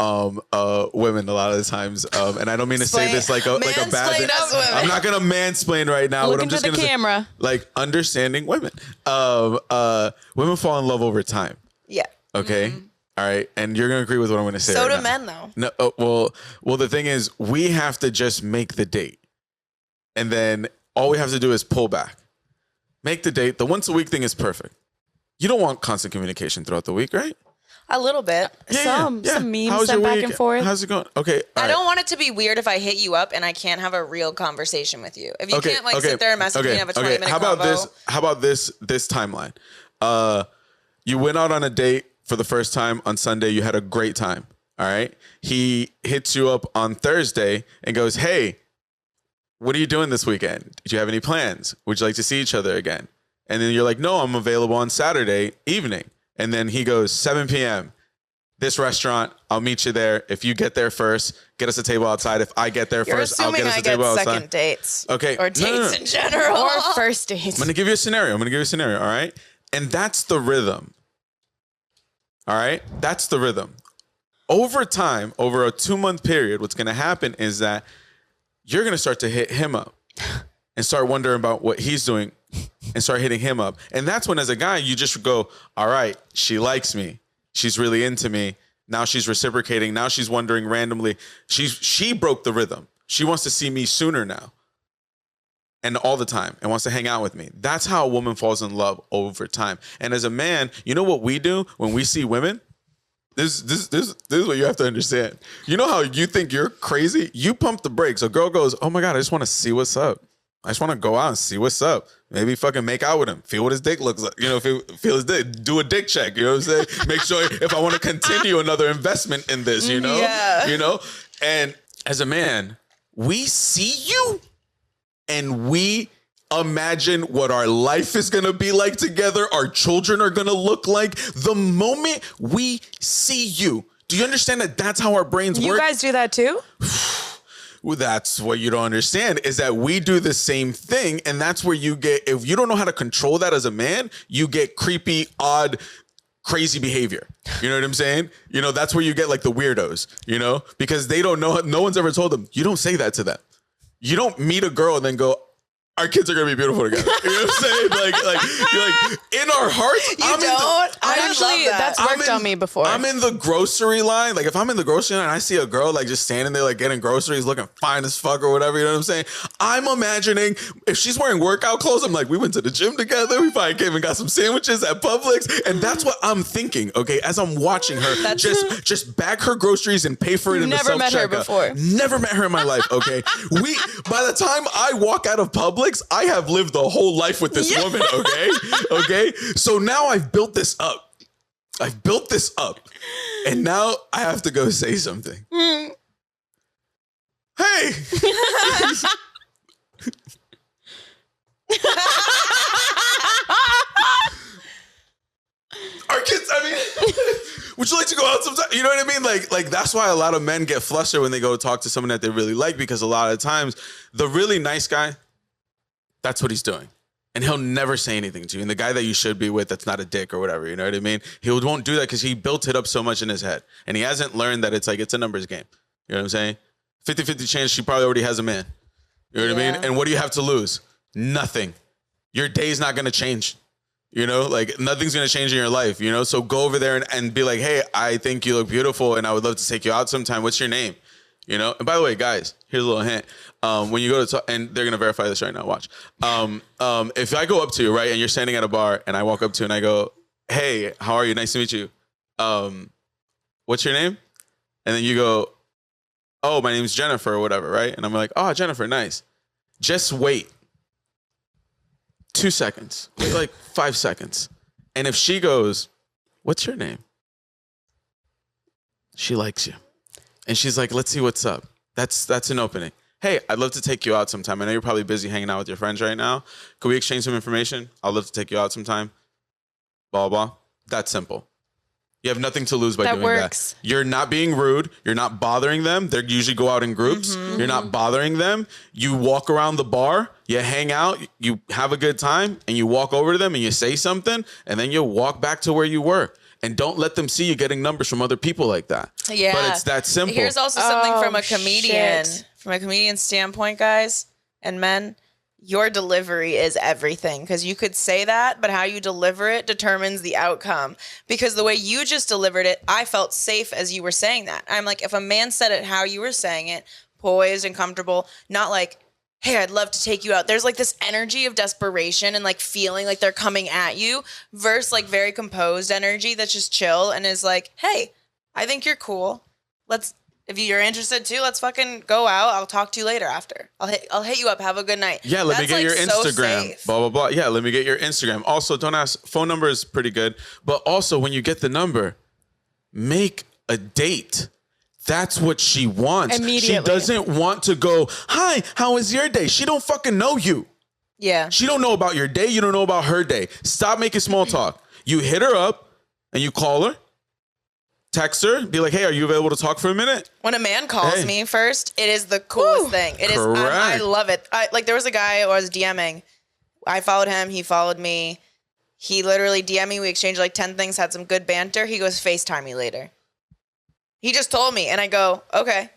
S3: women a lot of the times, and I don't mean to say this like a bad thing. I'm not gonna mansplain right now.
S1: Look
S3: but I'm just
S1: into the camera.
S3: Like understanding women. Women fall in love over time.
S2: Yeah.
S3: Okay. Mm-hmm. All right. And you're going to agree with what I'm going to say.
S2: So
S3: right
S2: do
S3: now.
S2: men, though.
S3: No. Well, the thing is, we have to just make the date. And then all we have to do is pull back. Make the date. The once a week thing is perfect. You don't want constant communication throughout the week, right?
S2: A little bit.
S1: Some memes sent back and forth.
S3: How's it going? Okay.
S2: I don't want it to be weird if I hit you up and I can't have a real conversation with you. If you can't sit there and message me and have a 20-minute
S3: How about this timeline? You went out on a date for the first time on Sunday. You had a great time. All right. He hits you up on Thursday and goes, hey, what are you doing this weekend? Did you have any plans? Would you like to see each other again? And then you're like, no, I'm available on Saturday evening. And then he goes, 7 p.m. This restaurant, I'll meet you there. If you get there first, get us a table outside. If I get there first, I'll get us a table outside.
S2: Second dates.
S3: Okay.
S2: Or dates in general.
S1: Or first dates.
S3: I'm going to give you a scenario. All right. And that's the rhythm. All right. That's the rhythm. Over time, over a 2-month period, what's going to happen is that you're going to start to hit him up and start wondering about what he's doing and start hitting him up. And that's when, as a guy, you just go, all right, she likes me. She's really into me. Now she's reciprocating. Now she's wondering randomly. She broke the rhythm. She wants to see me sooner now and all the time and wants to hang out with me. That's how a woman falls in love over time. And as a man, you know what we do when we see women? This is what you have to understand. You know how you think you're crazy? You pump the brakes. A girl goes, oh my God, I just want to see what's up. I just want to go out and see what's up. Maybe fucking make out with him. Feel what his dick looks like. You know, feel his dick. Do a dick check. You know what I'm saying? Make sure if I want to continue another investment in this, you know?
S2: Yeah.
S3: You know? And as a man, we see you and we imagine what our life is going to be like together, our children are going to look like the moment we see you. Do you understand that that's how our brains work?
S1: You guys do that too?
S3: Well, that's what you don't understand is that we do the same thing. And that's where you get, if you don't know how to control that as a man, you get creepy, odd, crazy behavior. You know what I'm saying? You know, that's where you get like the weirdos, you know, because they don't know. No one's ever told them, you don't say that to them. You don't meet a girl and then go, our kids are gonna be beautiful together. You know what I'm saying? You're like in our hearts.
S1: That's worked on me before.
S3: I'm in the grocery line. Like if I'm in the grocery line and I see a girl like just standing there like getting groceries, looking fine as fuck or whatever. You know what I'm saying? I'm imagining if she's wearing workout clothes. I'm like, we went to the gym together. We probably came and got some sandwiches at Publix, and that's what I'm thinking. Okay, as I'm watching her, just bag her groceries and pay for it in the self-checkout.
S1: Never met her before.
S3: Never met her in my life. Okay, by the time I walk out of Publix, I have lived a whole life with this woman, okay? So now I've built this up. And now I have to go say something. Hey! Our kids, I mean, would you like to go out sometime? You know what I mean? Like that's why a lot of men get flustered when they go talk to someone that they really like, because a lot of times the really nice guy, that's what he's doing. And he'll never say anything to you. And the guy that you should be with, that's not a dick or whatever, you know what I mean? He won't do that because he built it up so much in his head. And he hasn't learned that it's a numbers game. You know what I'm saying? 50-50 chance she probably already has a man. You know what I mean? And what do you have to lose? Nothing. Your day's not going to change. You know, like nothing's going to change in your life, you know? So go over there and be like, hey, I think you look beautiful and I would love to take you out sometime. What's your name? You know? And by the way, guys, here's a little hint. When you go to talk, and they're going to verify this right now, watch. If I go up to you, right, and you're standing at a bar and I walk up to you and I go, hey, how are you? Nice to meet you. What's your name? And then you go, oh, my name's Jennifer or whatever, right? And I'm like, oh, Jennifer, nice. Just wait 2 seconds, wait like 5 seconds. And if she goes, what's your name? She likes you. And she's like, let's see what's up. That's an opening. Hey, I'd love to take you out sometime. I know you're probably busy hanging out with your friends right now. Could we exchange some information? I'd love to take you out sometime. Blah, blah, blah. That's simple. You have nothing to lose by doing that. You're not being rude. You're not bothering them. They usually go out in groups. Mm-hmm. You're not bothering them. You walk around the bar, you hang out, you have a good time, and you walk over to them and you say something, and then you walk back to where you were. And don't let them see you getting numbers from other people like that.
S2: Yeah.
S3: But it's that simple.
S2: Here's also something from a comedian. From a comedian standpoint, guys and men, your delivery is everything. Because you could say that, but how you deliver it determines the outcome. Because the way you just delivered it, I felt safe as you were saying that. I'm like, if a man said it how you were saying it, poised and comfortable, not like, hey, I'd love to take you out. There's like this energy of desperation and like feeling like they're coming at you versus like very composed energy that's just chill and is like, hey, I think you're cool. If you're interested too, let's fucking go out. I'll talk to you later after. I'll hit you up. Have a good night.
S3: Yeah, let me get your Instagram. Blah, blah, blah. Yeah, let me get your Instagram. Also, don't ask. Phone number is pretty good. But also, when you get the number, make a date. That's what she wants. Immediately. She doesn't want to go, hi, how was your day? She don't fucking know you.
S2: Yeah.
S3: She don't know about your day. You don't know about her day. Stop making small talk. You hit her up and you call her. Text her, be like, hey, are you available to talk for a minute?
S2: When a man calls me first, it is the coolest thing. It is. I love it. There was a guy I was DMing. I followed him. He followed me. He literally DM'd me. We exchanged like 10 things, had some good banter. He goes, FaceTime me later. He just told me. And I go, okay.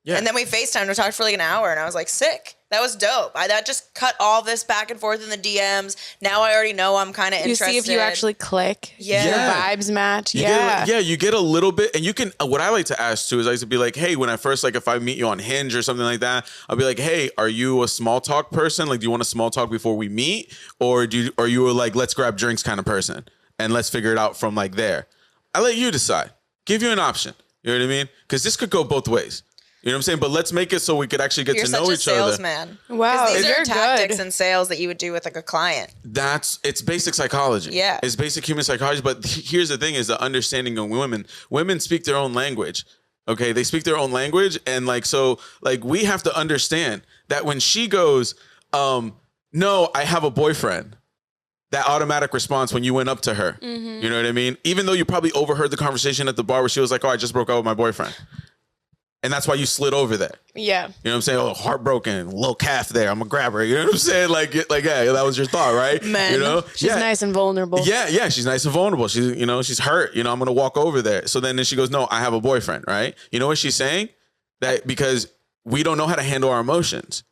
S3: Yeah.
S2: And then we FaceTimed and talked for like an hour, and I was like, sick. That was dope. That just cut all this back and forth in the DMs. Now I already know I'm kind of interested.
S1: You see if you actually click.
S2: Yeah.
S1: Your vibes match.
S3: You you get a little bit, and you can, what I like to ask too is I like to be like, hey, when I first, like if I meet you on Hinge or something like that, I'll be like, hey, are you a small talk person? Like, do you want a small talk before we meet? Or are you a like, let's grab drinks kind of person and let's figure it out from like there? I let you decide. Give you an option. You know what I mean? Because this could go both ways. You know what I'm saying? But let's make it so we could actually get to know each other.
S2: You're such a salesman.
S1: Wow,
S2: these are
S1: you're
S2: tactics
S1: good.
S2: and sales that you would do with like a client.
S3: It's basic psychology.
S2: Yeah.
S3: It's basic human psychology. But here's the thing is the understanding of women. Women speak their own language. Okay. They speak their own language. And like, so like we have to understand that when she goes, no, I have a boyfriend. That automatic response when you went up to her. You know what I mean? Even though you probably overheard the conversation at the bar where she was like, oh, I just broke up with my boyfriend. And that's why you slid over there.
S1: Yeah.
S3: You know what I'm saying? Oh, heartbroken, little calf there. I'm gonna grab her. You know what I'm saying? Like, yeah, that was your thought, right?
S2: Man.
S3: You know?
S1: She's nice and vulnerable.
S3: Yeah, she's nice and vulnerable. She's, she's hurt. I'm gonna walk over there. So then she goes, no, I have a boyfriend, right? You know what she's saying? That because we don't know how to handle our emotions.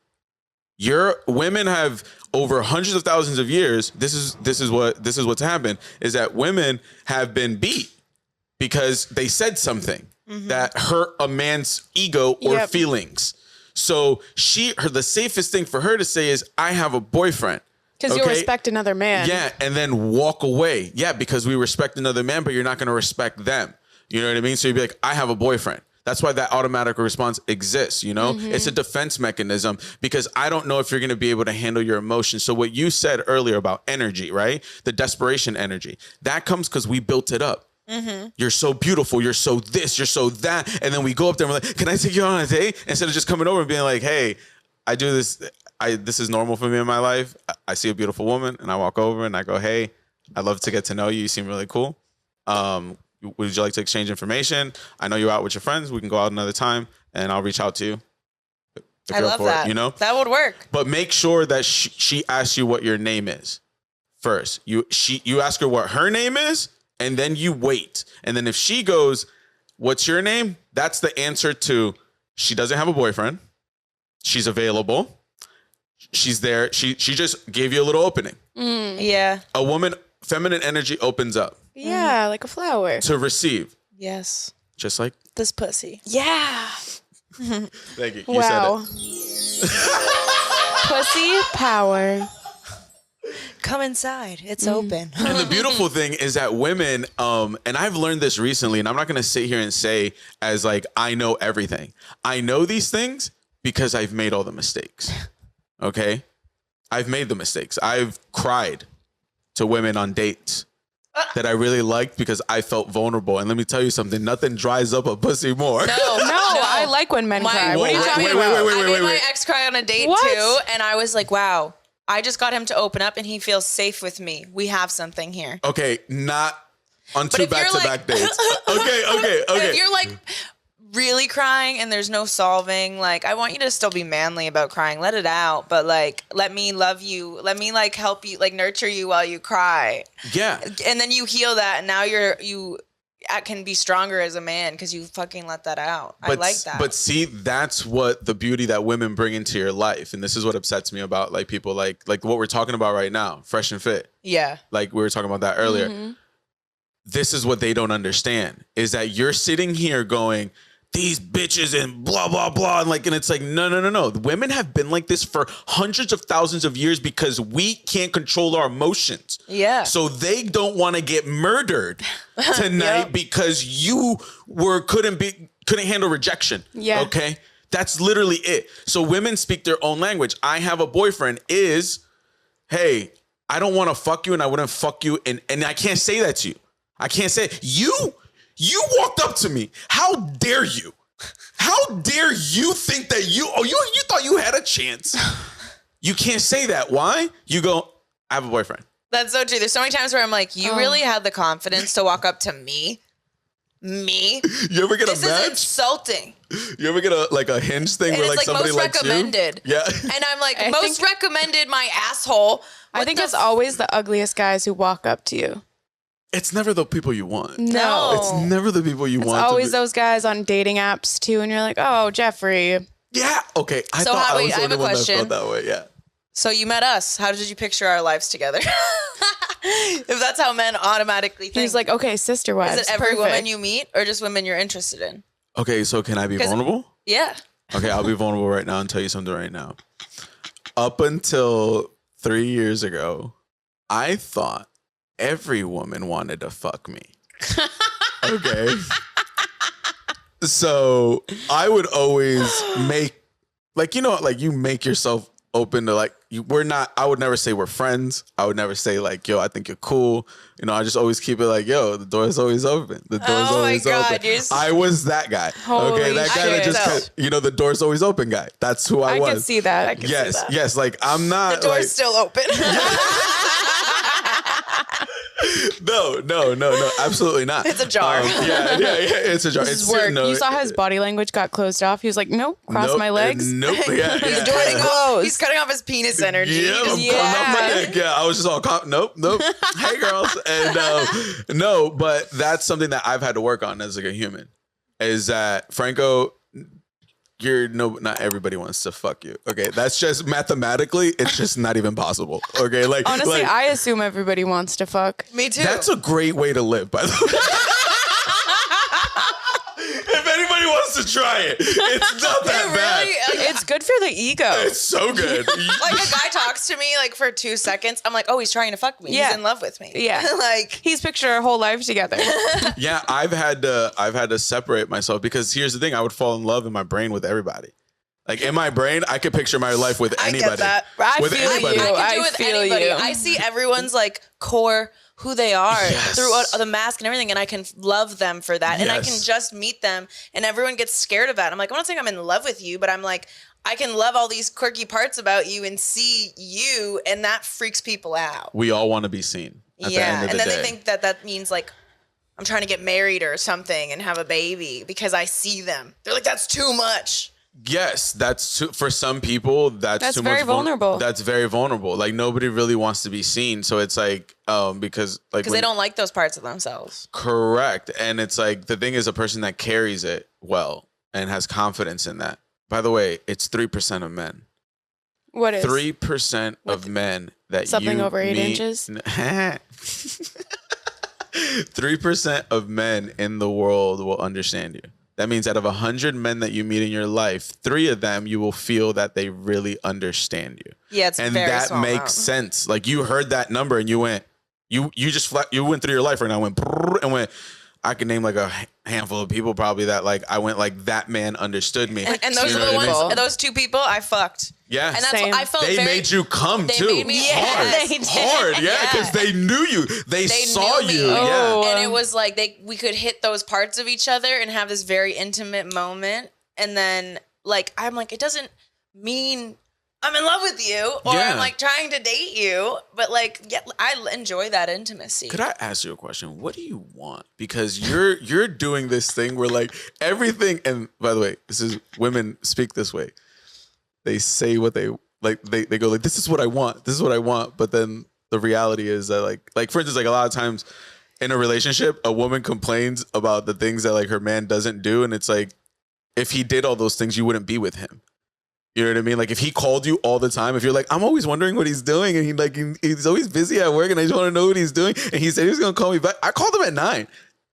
S3: Women have over hundreds of thousands of years. This is what's happened is that women have been beat because they said something that hurt a man's ego or feelings. So the safest thing for her to say is, I have a boyfriend.
S1: Because you respect another man.
S3: Yeah, and then walk away. Yeah, because we respect another man, but you're not going to respect them. You know what I mean? So you'd be like, I have a boyfriend. That's why that automatic response exists, It's a defense mechanism because I don't know if you're going to be able to handle your emotions. So what you said earlier about energy, right? The desperation energy, that comes because we built it up. You're so beautiful. You're so this, you're so that. And then we go up there and we're like, can I take you on a date? Instead of just coming over and being like, hey, I do this. This is normal for me in my life. I see a beautiful woman and I walk over and I go, hey, I'd love to get to know you. You seem really cool. Would you like to exchange information? I know you're out with your friends. We can go out another time and I'll reach out to you.
S2: I love that. That would work.
S3: But make sure that she asks you what your name is first. You ask her what her name is. And then you wait. And then if she goes, what's your name? That's the answer to she doesn't have a boyfriend. She's available. She's there. She just gave you a little opening.
S2: Yeah.
S3: A woman, feminine energy opens up.
S1: Yeah, like a flower.
S3: To receive.
S2: Yes.
S3: Just like
S2: this pussy.
S1: Yeah.
S3: Thank you.
S1: Wow.
S3: You said it.
S1: Pussy power.
S2: Come inside. It's open.
S3: And the beautiful thing is that women, and I've learned this recently, and I'm not going to sit here and say as like, I know everything. I know these things because I've made all the mistakes. Okay? I've made the mistakes. I've cried to women on dates that I really liked because I felt vulnerable. And let me tell you something, nothing dries up a pussy more.
S1: No, I like when men cry. What are you talking about?
S2: I made my ex cry on a date too, and I was like, wow. I just got him to open up and he feels safe with me. We have something here.
S3: Okay, not on two back-to-back dates. Okay.
S2: If you're like really crying and there's no solving, like I want you to still be manly about crying. Let it out. But like, let me love you. Let me like help you, like nurture you while you cry.
S3: Yeah.
S2: And then you heal that and now you can be stronger as a man because you fucking let that out. I like that.
S3: But see, that's what the beauty that women bring into your life. And this is what upsets me about like people like what we're talking about right now, fresh and fit.
S2: Yeah.
S3: Like we were talking about that earlier. This is what they don't understand is that you're sitting here going, these bitches and blah, blah, blah. And it's like, no. Women have been like this for hundreds of thousands of years because we can't control our emotions.
S2: Yeah.
S3: So they don't want to get murdered tonight because you couldn't handle rejection. Yeah. Okay. That's literally it. So women speak their own language. I have a boyfriend is, hey, I don't want to fuck you and I wouldn't fuck you. And I can't say that to you. I can't say it. You walked up to me. How dare you? How dare you think that you thought you had a chance? You can't say that. Why? You go, I have a boyfriend.
S2: That's so true. There's so many times where I'm like, you really had the confidence to walk up to me? Me?
S3: You ever get
S2: this
S3: a match?
S2: This is insulting.
S3: You ever get a Hinge thing
S2: and
S3: where
S2: it's
S3: somebody
S2: most
S3: likes
S2: recommended.
S3: You? Yeah.
S2: And I'm like, most recommended my asshole.
S1: I think it's always the ugliest guys who walk up to you.
S3: It's never the people you want.
S1: No.
S3: It's never the people you
S1: It's
S3: want.
S1: always those guys on dating apps too, and you're like, oh, Jeffrey.
S3: Yeah. Okay. I
S2: So
S3: thought I
S2: wait,
S3: was
S2: I
S3: the
S2: have
S3: only
S2: a
S3: one that
S2: question.
S3: felt that way. Yeah.
S2: So you met us. How did you picture our lives together? If that's how men automatically think.
S1: He's like, okay, sister wives.
S2: is it every
S1: perfect.
S2: woman you meet or just women you're interested in?
S3: Okay. So can I be vulnerable?
S2: Yeah.
S3: Okay. I'll be vulnerable right now and tell you something right now. Up until 3 years ago, I thought every woman wanted to fuck me. Okay. So I would always make, like, you know, like you make yourself open to like, I would never say we're friends. I would never say like, yo, I think you're cool. You know, I just always keep it like, yo, the door is always open. The door is always open. I was that guy.
S1: Holy
S3: that guy that just, you know, the door's always open guy. That's who I was.
S1: I can see that. I can see that.
S3: Yes. Like I'm not.
S2: The door's still open.
S3: No, absolutely not.
S2: It's a jar.
S3: Yeah, it's a jar.
S1: This is work. You saw how his body language got closed off. He was like, nope, cross my legs.
S3: Nope. Yeah,
S2: He's doing close. He's cutting off his penis energy.
S3: Yeah, I'm cutting off my neck. Yeah, I was just all, nope. Hey, girls. And no, but that's something that I've had to work on as like a human. Is that Franco? Not everybody wants to fuck you. Okay, that's just mathematically, it's just not even possible. Okay, like
S1: honestly, I assume everybody wants to fuck.
S2: Me too.
S3: That's a great way to live, by the way. If anybody wants to try it, it's not that bad.
S1: It's good for the ego.
S3: It's so good.
S2: Like a guy talks to me like for 2 seconds. I'm like, oh, he's trying to fuck me.
S1: Yeah.
S2: He's in love with me.
S1: Yeah.
S2: Like
S1: he's pictured our whole life together.
S3: Yeah, I've had to separate myself because here's the thing: I would fall in love in my brain with everybody. Like in my brain, I could picture my life with anybody.
S2: I get that.
S1: I
S3: with
S1: feel
S3: anybody.
S1: you.
S2: I can do
S1: I
S2: with
S1: feel
S2: anybody.
S1: you.
S2: I see everyone's like core who they are through the mask and everything, and I can love them for that. And I can just meet them, and everyone gets scared of that. I'm like, I'm not saying I'm in love with you, but I'm like, I can love all these quirky parts about you and see you, and that freaks people out.
S3: We all want to be seen. At the end of
S2: and
S3: the
S2: then
S3: day.
S2: they think that means like I'm trying to get married or something and have a baby because I see them. They're like, that's too much.
S3: Yes, for some people. That's too
S1: very
S3: much
S1: vulnerable.
S3: That's very vulnerable. Like nobody really wants to be seen, so it's like because
S2: they don't like those parts of themselves.
S3: Correct, and it's like the thing is a person that carries it well and has confidence in that. By the way, it's 3% of men.
S1: What is
S3: 3% of men that
S1: something
S3: you
S1: over 8
S3: meet,
S1: inches?
S3: 3% of men in the world will understand you. That means out of 100 men that you meet in your life, 3 of them you will feel that they really understand you.
S2: Yeah, it's
S3: and
S2: very
S3: that
S2: small
S3: makes
S2: amount.
S3: sense. Like you heard that number and you went, you went through your life right now, went brrr, and went. I can name like a handful of people probably that like I went like that man understood me.
S2: And those are the ones. And those 2 people I fucked.
S3: Yeah,
S2: and that's
S1: Same.
S2: what I felt.
S3: They made you come
S2: they
S3: too.
S2: Made me,
S3: hard, yeah, because they knew you. They saw
S2: knew me.
S3: you.
S1: Oh.
S3: Yeah.
S2: And it was like we could hit those parts of each other and have this very intimate moment. And then like I'm like, it doesn't mean I'm in love with you or I'm like trying to date you, but like I enjoy that intimacy.
S3: Could I ask you a question? What do you want? Because you're doing this thing where like everything, and by the way, this is women speak this way. They say what they like. They go like, this is what I want. This is what I want. But then the reality is that like for instance, like a lot of times in a relationship, a woman complains about the things that like her man doesn't do, and it's like if he did all those things, you wouldn't be with him. You know what I mean? Like if he called you all the time, if you're like, I'm always wondering what he's doing, and he's always busy at work, and I just want to know what he's doing, and he said he was gonna call me back. I called him at 9.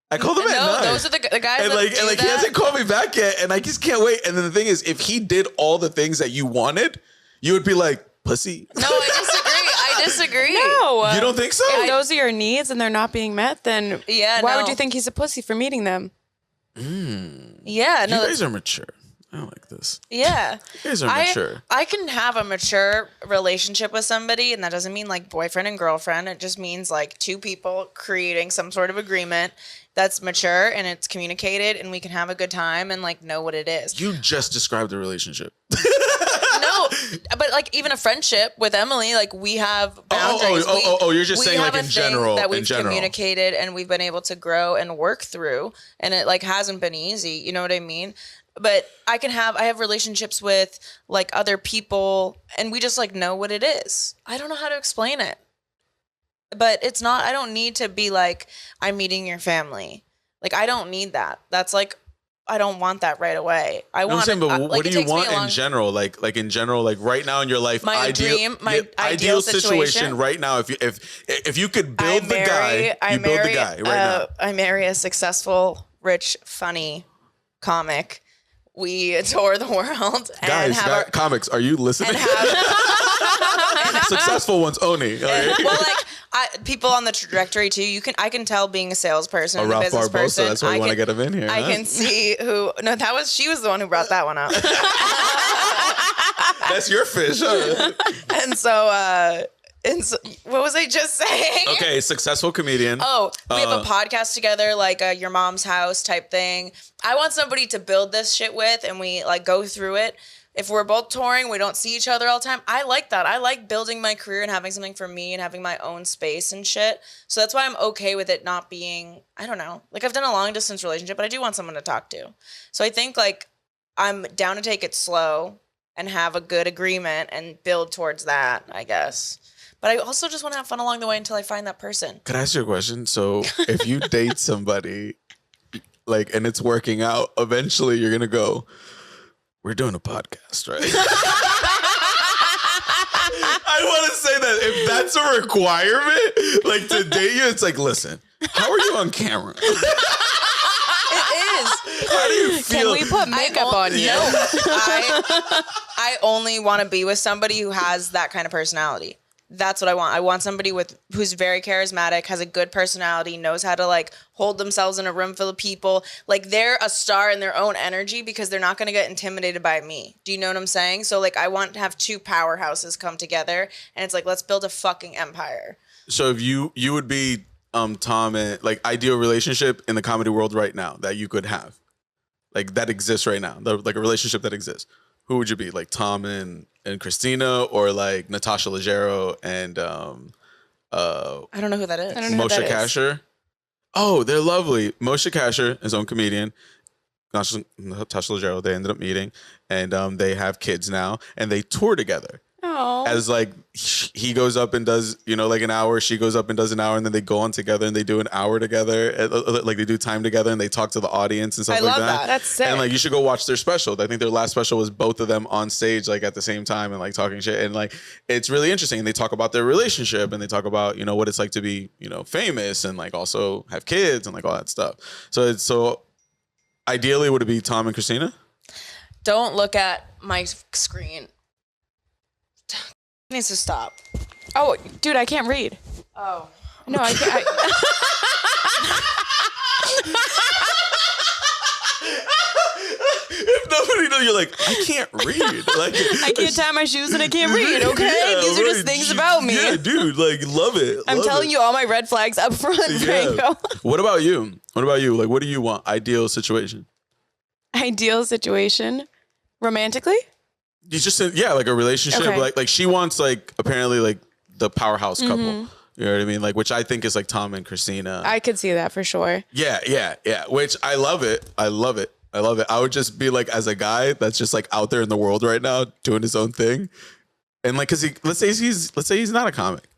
S3: I called him at 9.
S2: Those are the guys
S3: and
S2: that
S3: like
S2: do
S3: he hasn't called me back yet, and I just can't wait. And then the thing is, if he did all the things that you wanted, you would be like, pussy.
S2: No, I disagree.
S1: No.
S3: You don't think so?
S1: If those are your needs and they're not being met, then why would you think he's a pussy for meeting them?
S2: Yeah, no.
S3: You guys are mature. I don't like this.
S2: Yeah.
S3: You guys are mature.
S2: I can have a mature relationship with somebody, and that doesn't mean like boyfriend and girlfriend. It just means like 2 people creating some sort of agreement that's mature and it's communicated, and we can have a good time and like know what it is.
S3: You just described a relationship.
S2: No, but like even a friendship with Emily, like we have boundaries.
S3: You're just saying like in general.
S2: That we've communicated and we've been able to grow and work through, and it like hasn't been easy. You know what I mean? But I have relationships with like other people, and we just like know what it is. I don't know how to explain it. But it's not, I don't need to be like, I'm meeting your family. Like, I don't need that. That's like, I don't want that right away.
S3: I'm saying, but what do you want in general? Like in general, like right now in your life,
S2: my ideal situation
S3: right now. If you could build the guy, you build the guy right now.
S2: I marry a successful, rich, funny comic. We tour the world.
S3: Guys, comics, are you listening? Successful ones only. Okay?
S2: Well, like people on the trajectory too. I can tell being a salesperson, a business person.
S3: That's why I want to get him in here.
S2: I can see who. No, she was the one who brought that one up.
S3: That's your fish. Huh?
S2: And so, what was I just saying?
S3: Okay, successful comedian.
S2: Oh, we have a podcast together, like your mom's house type thing. I want somebody to build this shit with, and we like go through it. If we're both touring, we don't see each other all the time. I like that. I like building my career and having something for me and having my own space and shit. So that's why I'm okay with it not being, I don't know. Like I've done a long distance relationship, but I do want someone to talk to. So I think like I'm down to take it slow and have a good agreement and build towards that, I guess. But I also just want to have fun along the way until I find that person.
S3: Could I ask you a question? So if you date somebody like, and it's working out, eventually you're going to go, we're doing a podcast, right? I want to say that if that's a requirement, like to date you, it's like, listen, how are you on camera?
S2: It is.
S3: How do you feel?
S1: Can we put makeup on you?
S2: No, I only want to be with somebody who has that kind of personality. That's what I want. I want somebody who's very charismatic, has a good personality, knows how to like hold themselves in a room full of people. Like they're a star in their own energy because they're not going to get intimidated by me. Do you know what I'm saying? So like I want to have two powerhouses come together and it's like, let's build a fucking empire.
S3: So if you would be Tom and like ideal relationship in the comedy world right now that you could have, like that exists right now, like a relationship that exists. Who would you be? Like Tom and Christina, or like Natasha Leggero and
S2: I don't know who that is.
S3: Moshe Kasher? Oh, they're lovely. Moshe Kasher, his own comedian. Natasha Leggero, they ended up meeting, and they have kids now, and they tour together.
S1: Oh.
S3: As like he goes up and does, like an hour, she goes up and does an hour, and then they go on together and they do an hour together, like they do time together and they talk to the audience and stuff like that.
S2: I love that.
S1: That's sick.
S3: And like you should go watch their special. I think their last special was both of them on stage like at the same time and like talking shit, and like it's really interesting. And they talk about their relationship and they talk about what it's like to be famous and like also have kids and like all that stuff. So ideally, would it be Tom and Christina?
S2: Don't look at my screen. Needs to stop.
S1: Oh, dude, I can't read.
S2: Oh.
S1: No, I can't.
S3: If nobody knows, you're like, I can't read. Like,
S1: I can't tie my shoes and I can't read, okay?
S3: Yeah,
S1: These are just things about me.
S3: Yeah, dude, like, love it.
S1: I'm telling you all my red flags up front, Franco.
S3: What about you? Like, what do you want? Ideal situation?
S1: Ideal situation? Romantically?
S3: You just said, like a relationship.
S1: Okay.
S3: Like she wants like apparently like the powerhouse couple. You know what I mean? Like, which I think is like Tom and Christina.
S1: I could see that for sure.
S3: Yeah. Which I love it. I would just be like, as a guy that's just like out there in the world right now doing his own thing, and like, cause let's say he's not a comic.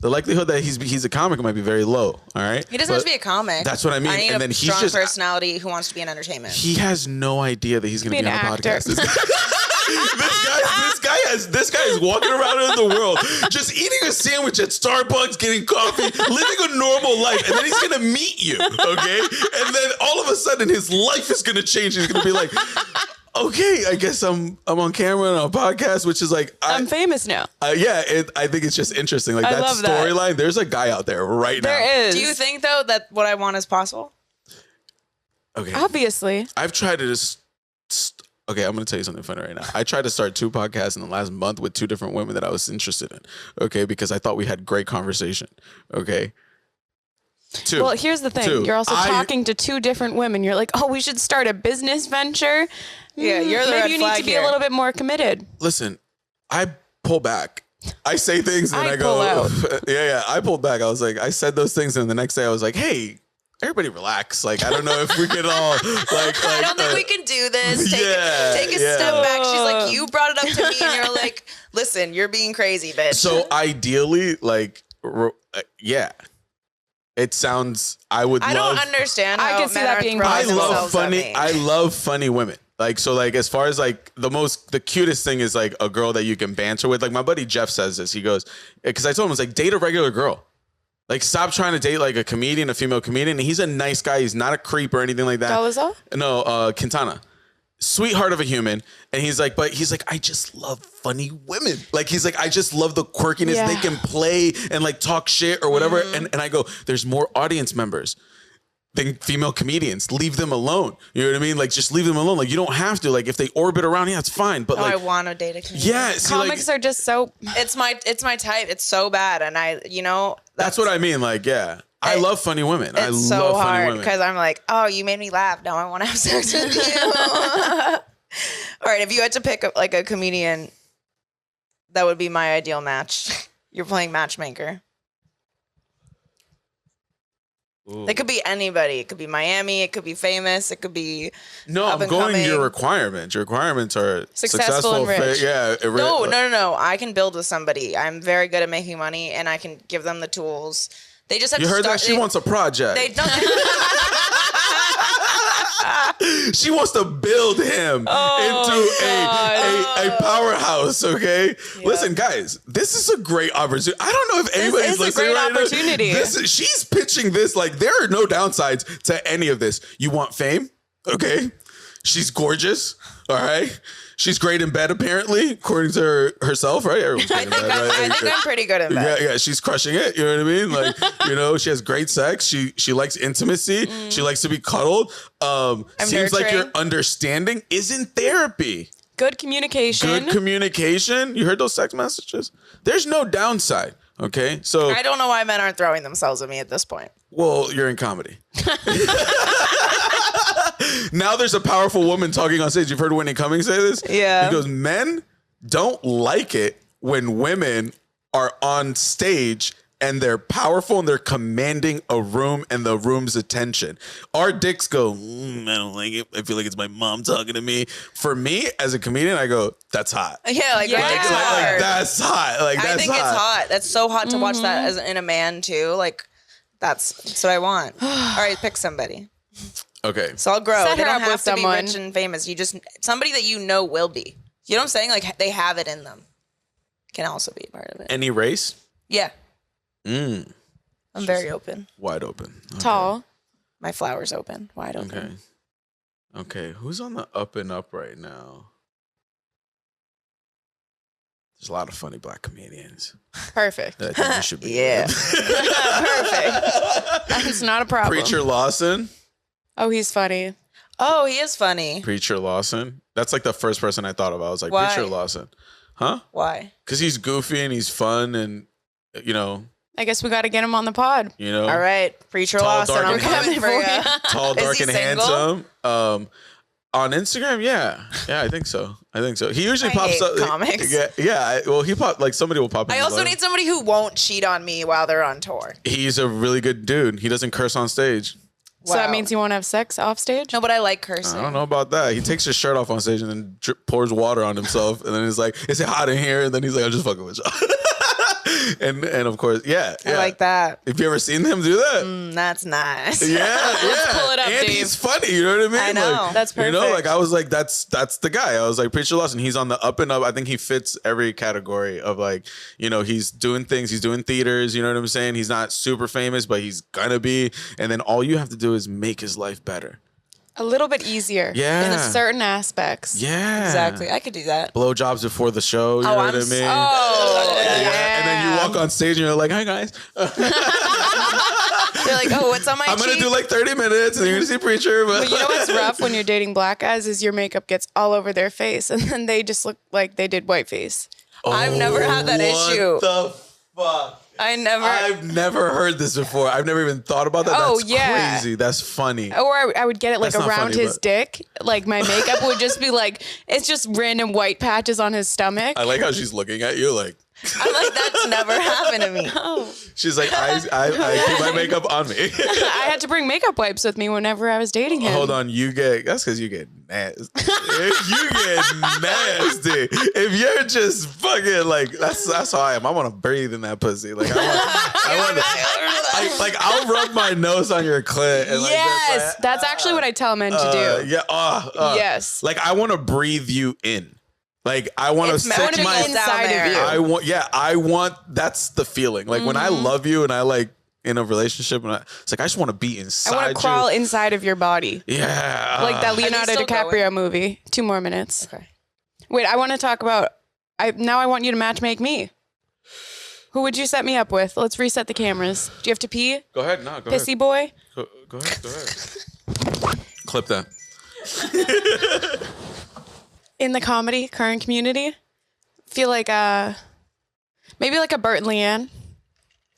S3: The likelihood that he's a comic might be very low. All right.
S2: He doesn't have to be a comic.
S3: That's what I mean.
S2: I need
S3: and then
S2: he's
S3: strong
S2: personality who wants to be in entertainment.
S3: He has no idea that he's going to be on the
S1: actor.
S3: podcast. This guy is walking around in the world, just eating a sandwich at Starbucks, getting coffee, living a normal life, and then he's gonna meet you, okay? And then all of a sudden, his life is gonna change. He's gonna be like, okay, I guess I'm on camera and on a podcast, which is like
S1: I'm famous now.
S3: I think it's just interesting. Like
S1: I
S3: that
S1: love that.
S3: storyline. There's a guy out there right now.
S1: There is.
S2: Do you think though that what I want is possible?
S3: Okay.
S1: Obviously.
S3: I've tried to just. Okay, I'm going to tell you something funny right now. I tried to start 2 podcasts in the last month with 2 different women that I was interested in, okay, because I thought we had great conversation, okay? 2.
S1: Well, here's the thing.
S3: 2.
S1: You're also talking to 2 different women. You're like, oh, we should start a business venture.
S2: Yeah, you're the
S1: maybe
S2: red
S1: you
S2: flag
S1: need to be
S2: here.
S1: a little bit more committed.
S3: Listen, I pull back. I say things and I go,
S1: pull out.
S3: yeah, I pulled back. I was like, I said those things and the next day I was like, hey, everybody relax. Like, I don't know if we can all like
S2: I don't think we can do this. Take a step back. She's like, you brought it up to me and you're like, listen, you're being crazy, bitch.
S3: So ideally, like yeah. It sounds. I
S2: don't understand.
S1: I
S2: how
S1: can see
S2: men
S1: that
S2: are
S1: being
S2: throwing
S3: I love
S2: themselves at
S3: funny.
S2: me.
S3: I love funny women. Like, so like as far as like the cutest thing is like a girl that you can banter with. Like my buddy Jeff says this. He goes, because I told him, it's like, date a regular girl. Like, stop trying to date like a comedian, a female comedian. And he's a nice guy. He's not a creep or anything like that.
S1: Salazar?
S3: No, Quintana. Sweetheart of a human. And he's like, I just love funny women. Like, he's like, I just love the quirkiness.
S1: Yeah.
S3: They can play and like talk shit or whatever. And I go, there's more audience members than female comedians. Leave them alone. You know what I mean? Like, just leave them alone. Like, you don't have to. Like, if they orbit around, yeah, it's fine. But like,
S2: I want to date a comedian.
S3: yeah, see,
S1: Comics are just so.
S2: It's my type. It's so bad, and
S3: that's what I mean. Like, yeah, I love funny women. I
S2: It's so
S3: love funny
S2: hard
S3: women.
S2: because I'm like, oh, you made me laugh. Now I want to have sex with you. All right, if you had to pick like a comedian, that would be my ideal match. You're playing matchmaker.
S3: Ooh.
S2: It could be anybody. It could be Miami. It could be famous. It could be
S3: No,
S2: up
S3: I'm
S2: and
S3: going
S2: coming.
S3: your requirements. Your requirements are
S1: Successful and rich.
S2: No. I can build with somebody. I'm very good at making money, and I can give them the tools. They just have
S3: You
S2: to
S3: heard
S2: start.
S3: that? She wants a project.
S2: They don't.
S3: She wants to build him into a powerhouse, okay? Listen, guys, this is a great opportunity. I don't know if anybody's
S1: is a
S3: listening
S1: great
S3: right now.
S1: opportunity.
S3: She's pitching this like there are no downsides to any of this. You want fame? Okay. She's gorgeous, all right? She's great in bed, apparently, according to herself, right? Everyone's great in bed, right?
S2: I think I'm pretty good at that.
S3: Yeah, she's crushing it. You know what I mean? Like, she has great sex. She likes intimacy. She likes to be cuddled. Seems like your
S2: nurturing.
S3: understanding is in therapy.
S1: Good communication.
S3: Good communication. You heard those text messages? There's no downside. Okay, so
S2: I don't know why men aren't throwing themselves at me at this point.
S3: well, you're in comedy. Now there's a powerful woman talking on stage. You've heard Whitney Cummings say this?
S2: Yeah.
S3: He goes, men don't like it when women are on stage and they're powerful and they're commanding a room and the room's attention. Our dicks go, I don't like it. I feel like it's my mom talking to me. For me, as a comedian, I go, that's hot.
S2: Yeah, like,
S1: Yeah.
S2: my dick's
S3: Like,
S2: hard.
S3: that's hot. Like, that's
S2: I think
S3: hot.
S2: it's hot. That's so hot to watch that as in a man too. Like, that's what I want. All right, pick somebody.
S3: Okay.
S2: So I'll grow.
S1: Set
S2: They
S1: her
S2: don't
S1: up
S2: have
S1: with
S2: to
S1: someone.
S2: be rich and famous. You just somebody that you know will be. You know what I'm saying? Like they have it in them. Can also be a part of it.
S3: Any race?
S2: Yeah,
S3: Mm.
S2: I'm very open.
S3: Wide open. Okay.
S1: Tall.
S2: My flower's open, wide open.
S3: Okay. Who's on the up and up right now? There's a lot of funny black comedians.
S1: Perfect.
S3: that I think you should be
S2: Yeah.
S3: with.
S2: Perfect.
S1: It's not a problem.
S3: Preacher Lawson.
S1: Oh, he's funny.
S2: Oh, he is funny.
S3: Preacher Lawson. That's like the first person I thought of. I was like,
S2: Why?
S3: Preacher Lawson. Huh?
S2: Why?
S3: Because he's goofy and he's fun and,
S1: I guess we got to get him on the pod.
S2: All right, Preacher
S3: Tall,
S2: Lawson.
S3: dark,
S2: I'm
S3: and
S2: coming for you.
S3: tall,
S2: Is
S3: dark,
S2: he
S3: and
S2: single?
S3: handsome. On Instagram, yeah, I think so. He usually
S2: I
S3: pops
S2: hate
S3: up.
S2: comics.
S3: Yeah. Well, he pop like somebody will pop.
S2: I
S3: in
S2: also
S3: his
S2: need somebody who won't cheat on me while they're on tour.
S3: He's a really good dude. He doesn't curse on stage.
S1: So that
S2: Wow.
S1: means you won't have sex off stage?
S2: No, but I like cursing.
S3: I don't know about that. He takes his shirt off on stage and then pours water on himself, and then he's like, "Is it hot in here?" And then he's like, "I'm just fucking with y'all." and of course, yeah.
S2: I like that.
S3: Have you ever seen him do that?
S2: That's nice.
S3: Yeah.
S1: pull it up,
S3: and
S1: Dave.
S3: he's funny. You know what I mean?
S2: I know.
S1: That's
S3: You know,
S1: perfect.
S3: like I was like, that's the guy. I was like, Preacher Lawson. He's on the up and up. I think he fits every category of like, he's doing things. He's doing theaters. You know what I'm saying? He's not super famous, but he's gonna be. And then all you have to do is make his life better.
S1: A little bit easier.
S3: Yeah.
S1: In certain aspects.
S3: Yeah.
S2: Exactly. I could do that.
S3: Blowjobs before the show. You know what I mean?
S2: Oh,
S3: Yeah. And then you walk on stage and you're like, "Hi guys,
S2: You're like, oh, what's on my
S3: I'm gonna
S2: cheek?
S3: do like 30 minutes, and you're gonna see Preacher." But
S1: But you know what's rough when you're dating black guys is your makeup gets all over their face and then they just look like they did whiteface.
S2: I've never had that issue.
S3: What the fuck?
S2: I've
S3: never heard this before. I've never even thought about that.
S1: Oh,
S3: That's
S1: yeah.
S3: crazy. That's funny.
S1: Or I would get it like
S3: That's not
S1: around
S3: funny,
S1: his
S3: but-
S1: dick. Like my makeup would just be like, it's just random white patches on his stomach.
S3: I like how she's looking at you like
S2: I'm like, that's never happened to me.
S3: she's like, I keep my makeup on me.
S1: I had to bring makeup wipes with me whenever I was dating him.
S3: Hold on, that's because you get nasty. You get nasty. If You're just fucking like that's how I am. I want to breathe in that pussy. Like I'll rub my nose on your clit. And
S1: Yes, that's actually what I tell men to do.
S3: Yeah.
S1: Yes.
S3: Like I want to breathe you in. Like I want to
S1: I want
S3: stick
S1: to
S3: my
S1: be inside of you.
S3: I want. That's the feeling. Like when I love you and I like in a relationship and it's like I just want to be inside.
S1: I want to crawl inside of your body.
S3: Yeah.
S1: Like that Leonardo DiCaprio movie. 2 more minutes.
S2: Okay.
S1: Wait, I want to talk about. Now I want you to matchmake me. Who would you set me up with? Let's reset the cameras. Do you have to pee?
S3: Go ahead. No. Go
S1: Pissy
S3: ahead.
S1: boy.
S3: Go ahead. Go ahead. Clip that.
S1: In the comedy current community, feel like maybe like a Bert and Leanne.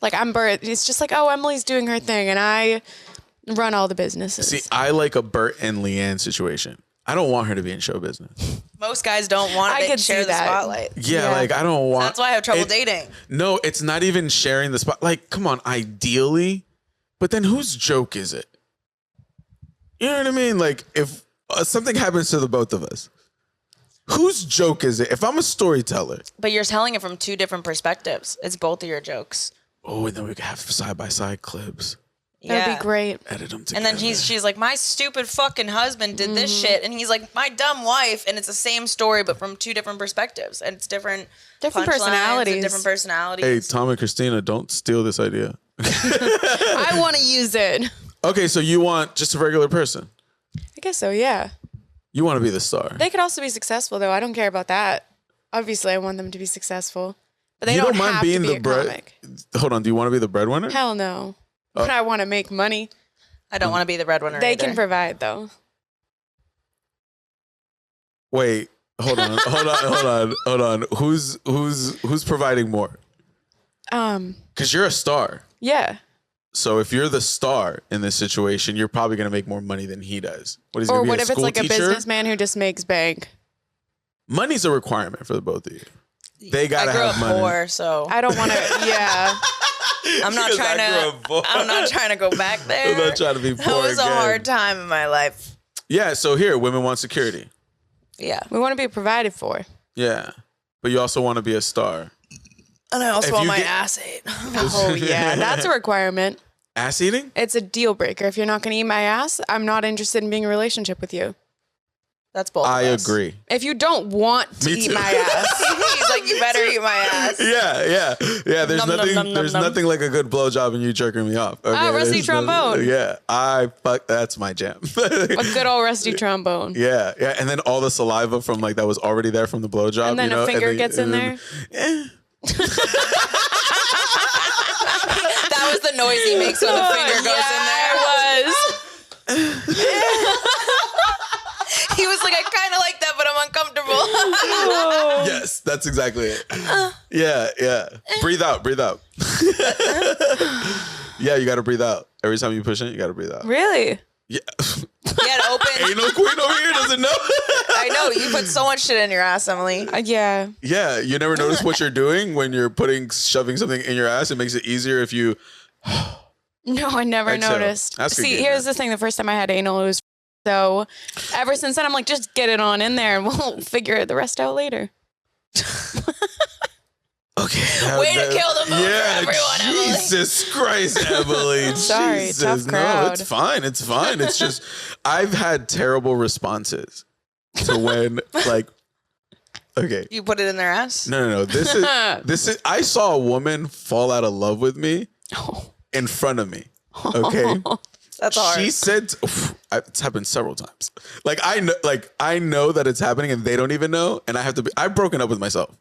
S1: Like I'm Bert. It's just like, oh, Emily's doing her thing and I run all the businesses.
S3: See, I like a Bert and Leanne situation. I don't want her to be in show business.
S2: Most guys don't want to share the spotlight.
S3: Yeah, like I don't want.
S2: That's why I have trouble dating.
S3: No, it's not even sharing the spot. Like, come on, ideally, but then whose joke is it? You know what I mean? Like, if something happens to the both of us, whose joke is it? If I'm a storyteller,
S2: but you're telling it from 2 different perspectives. It's both of your jokes.
S3: Oh, and then we could have side by side clips.
S1: That'd be great.
S3: Edit them together.
S2: And then she's like, my stupid fucking husband did this shit, and he's like, my dumb wife, and it's the same story but from 2 different perspectives, and it's different
S1: personalities.
S2: and different personalities.
S3: Hey, Tom and Christina, don't steal this idea.
S1: I want to use it.
S3: Okay, so you want just a regular person?
S1: I guess so. Yeah.
S3: You want to be the star?
S1: They could also be successful though. I don't care about that. Obviously, I want them to be successful, but they
S3: you
S1: don't
S3: mind
S1: have
S3: being
S1: to be
S3: the
S1: a
S3: bread.
S1: comic.
S3: Hold on, do you want to be the breadwinner?
S1: Hell no. But I want to make money.
S2: I don't want to be the breadwinner.
S1: They can provide though.
S3: Wait, hold on. Who's providing more? Because you're a star.
S1: Yeah.
S3: So if you're the star in this situation, you're probably gonna make more money than he does. What is?
S1: Or
S3: Be
S1: what
S3: a
S1: if it's
S3: school
S1: like
S3: teacher?
S1: a businessman who just makes bank?
S3: Money's a requirement for the both of you. They gotta
S2: I grew
S3: have
S2: up
S3: money.
S2: poor, so
S1: I don't want to. Yeah.
S2: I'm not trying to go back there.
S3: I'm not trying to be poor
S2: That was
S3: again.
S2: a hard time in my life.
S3: Yeah. So here, women want security.
S2: Yeah.
S1: We want to be provided for.
S3: Yeah, but you also want to be a star.
S2: And I also
S3: If
S2: want
S3: you
S2: my
S3: get-
S2: ass ate.
S1: Oh yeah, that's a requirement.
S3: Ass eating?
S1: It's a deal breaker. If you're not going to eat my ass, I'm not interested in being in a relationship with you.
S2: That's both.
S3: I
S2: of us.
S3: agree.
S1: If you don't want to
S3: Me
S1: eat
S3: too.
S1: my ass,
S2: He's like, you better eat my ass.
S3: Yeah. There's
S2: Nom, nom,
S3: nothing.
S2: nom, nom,
S3: There's
S2: nom.
S3: nothing like a good blowjob and you jerking me off. Okay?
S1: rusty
S3: There's no-
S1: trombone.
S3: Yeah, that's my jam.
S1: a good old rusty trombone.
S3: Yeah, and then all the saliva from like that was already there from the blowjob.
S1: And then
S3: you know?
S1: a finger
S3: then-
S1: gets in
S3: and then-
S2: That was the noise he makes when the finger goes in there. He was like, I kind of like that, but I'm uncomfortable.
S3: Yes, that's exactly it. Yeah. Breathe out. Yeah, you got to breathe out. Every time you push it, you got to breathe out.
S1: Really?
S3: Yeah.
S2: He had open.
S3: Ain't no queen over here doesn't know.
S2: I know. You put so much shit in your ass, Emily.
S1: Yeah.
S3: Yeah, you never notice what you're doing when you're shoving something in your ass. It makes it easier if you.
S1: No, I never
S3: Exhale.
S1: noticed.
S3: That's good
S1: See,
S3: game,
S1: here's
S3: man.
S1: the thing. The first time I had anal, it was so. Ever since then, I'm like, just get it on in there, and we'll figure the rest out later.
S3: Okay.
S2: Way to kill the mood for everyone, Emily.
S3: Jesus Christ, Emily.
S1: Sorry,
S3: Jesus.
S1: tough
S3: No,
S1: crowd.
S3: it's fine. It's just I've had terrible responses to when like. Okay.
S2: You put it in their ass?
S3: No. This is. I saw a woman fall out of love with me in front of me. Okay.
S2: That's hard.
S3: She said, it's happened several times. Like I know that it's happening and they don't even know. And I've broken up with myself.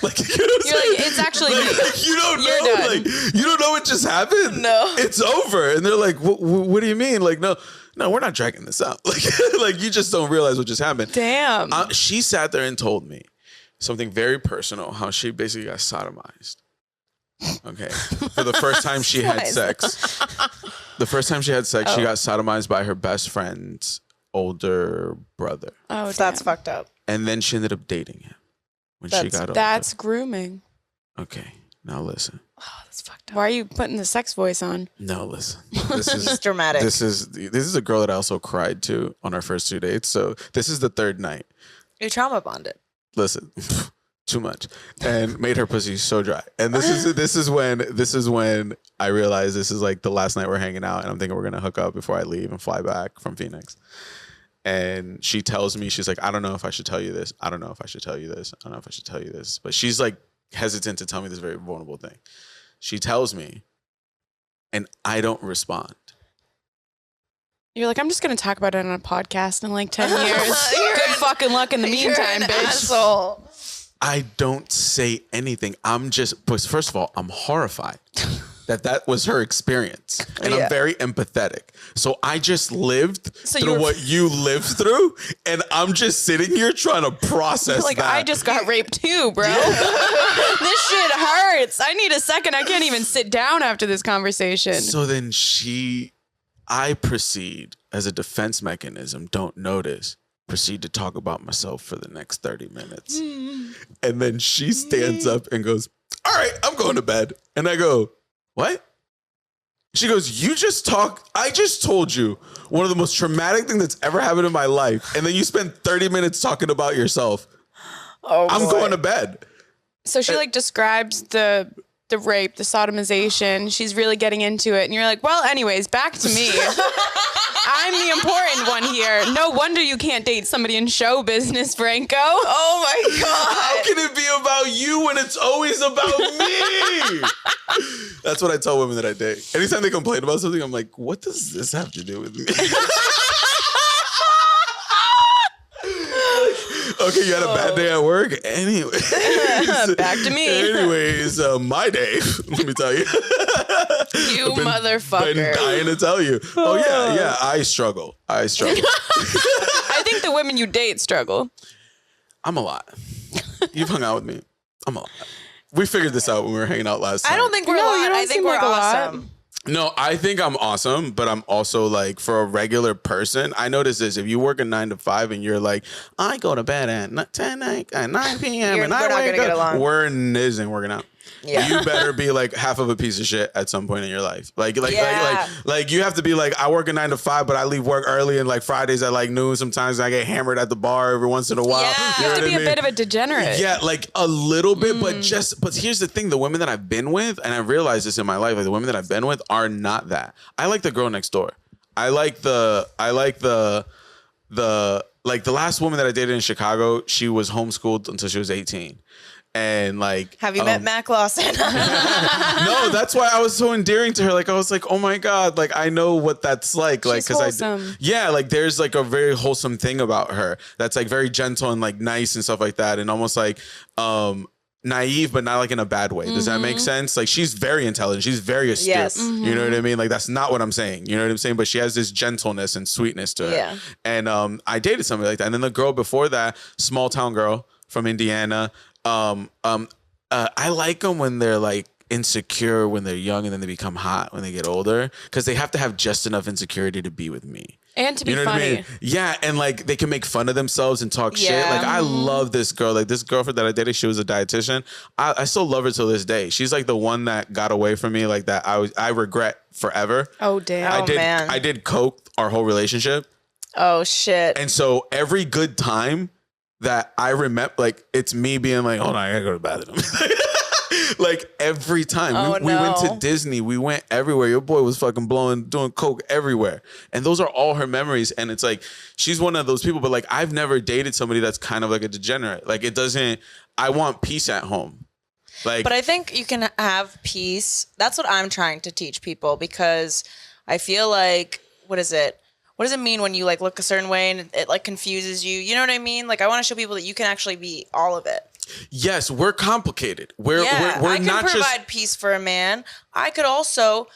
S3: Like, you know what I'm
S1: You're
S3: saying?
S1: like, it's actually me.
S3: You don't
S1: You're
S3: know.
S1: done.
S3: Like, you don't know what just happened.
S2: No.
S3: It's over. And they're like, what do you mean? Like, no, we're not dragging this out. Like you just don't realize what just happened.
S1: Damn.
S3: She sat there and told me something very personal, how she basically got sodomized. Okay. For the first time she had sex. The first time she had sex, she got sodomized by her best friend's older brother.
S1: Oh,
S2: That's
S1: damn.
S2: fucked up.
S3: And then she ended up dating him when she got older.
S1: That's grooming.
S3: Okay. Now listen.
S2: Oh, that's fucked up.
S1: Why are you putting the sex voice on?
S3: No, listen. This is
S2: He's dramatic.
S3: This is a girl that I also cried to on our first 2 dates. So this is the third night.
S2: You trauma bonded.
S3: Listen. too much, and made her pussy so dry. And this is when I realized this is like the last night we're hanging out, and I'm thinking we're gonna hook up before I leave and fly back from Phoenix. And she tells me, she's like, I don't know if I should tell you this. I don't know if I should tell you this. I don't know if I should tell you this. But she's like hesitant to tell me this very vulnerable thing. She tells me, and I don't respond.
S1: You're like, I'm just going to talk about it on a podcast in like 10 years. Good fucking luck in the meantime, bitch.
S2: Asshole.
S3: I don't say anything. I'm just, but first of all, I'm horrified that was her experience. And I'm very empathetic. So I just lived through what you lived through. And I'm just sitting here trying to process
S1: like,
S3: that.
S1: I just got raped too, bro. This shit hurts. I need a second. I can't even sit down after this conversation.
S3: So then I proceed as a defense mechanism, don't notice, proceed to talk about myself for the next 30 minutes. And then she stands up and goes, all right, I'm going to bed. And I go, what? She goes, I just told you one of the most traumatic things that's ever happened in my life. And then you spend 30 minutes talking about yourself. I'm going to bed.
S1: So she like describes the rape, the sodomization. She's really getting into it. And you're like, well, anyways, back to me. I'm the important one here. No wonder you can't date somebody in show business, Franco.
S2: Oh my God.
S3: How can it be about you when it's always about me? That's what I tell women that I date. Anytime they complain about something, I'm like, what does this have to do with me? Okay, you had a bad day at work? Anyways.
S1: Back to me.
S3: Anyways, my day, let me tell you.
S2: You motherfucker.
S3: Been dying to tell you. Oh, yeah, I struggle. I
S1: think the women you date struggle.
S3: I'm a lot. You've hung out with me. I'm a lot. We figured this out when we were hanging out last time.
S2: I don't think we're a lot. I think we're awesome.
S3: No, I think I'm awesome, but I'm also like, for a regular person, I notice this. If you work a 9 to 5 and you're like, I go to bed at 9 p.m. and I wake up, we're isn't working out. Yeah. You better be like half of a piece of shit at some point in your life. Like you have to be like, I work a 9 to 5, but I leave work early, and like Fridays at like noon. Sometimes I get hammered at the bar every once in a while.
S1: Yeah. You have to be a bit of a degenerate.
S3: Yeah, like a little bit, but here's the thing: the women that I've been with, and I realized this in my life, like the women that I've been with are not that. I like the girl next door. I like the last woman that I dated in Chicago. She was homeschooled until she was 18. And like,
S2: have you met Mac Lawson?
S3: No, that's why I was so endearing to her. Like, I was like, oh my God, like I know what that's like. Like,
S1: because
S3: like there's like a very wholesome thing about her that's like very gentle and like nice and stuff like that, and almost like naive, but not like in a bad way. Does that make sense? Like, she's very intelligent. She's very astute.
S2: Yes.
S3: You know what I mean? Like, that's not what I'm saying. You know what I'm saying? But she has this gentleness and sweetness to her.
S2: Yeah.
S3: And I dated somebody like that. And then the girl before that, small town girl from Indiana. I like them when they're like insecure when they're young, and then they become hot when they get older, because they have to have just enough insecurity to be with me.
S1: And to be funny.
S3: I mean? Yeah, and like they can make fun of themselves and talk shit. Like, I love this girl. Like, this girlfriend that I dated, she was a dietitian. I still love her till this day. She's like the one that got away from me, like that I regret forever.
S1: Oh damn.
S3: I did coke our whole relationship.
S2: Oh shit.
S3: And so every good time that I remember, like, it's me being like, hold on, I gotta go to the bathroom. Like, every time we went to Disney, we went everywhere. Your boy was fucking doing coke everywhere. And those are all her memories. And it's like, she's one of those people, but like, I've never dated somebody that's kind of like a degenerate. Like, I want peace at home. Like,
S2: but I think you can have peace. That's what I'm trying to teach people, because I feel like, what does it mean when you like look a certain way and it like confuses you? You know what I mean? Like, I want to show people that you can actually be all of it.
S3: Yes, we're complicated. We're
S2: I can
S3: not
S2: provide peace for a man. I could also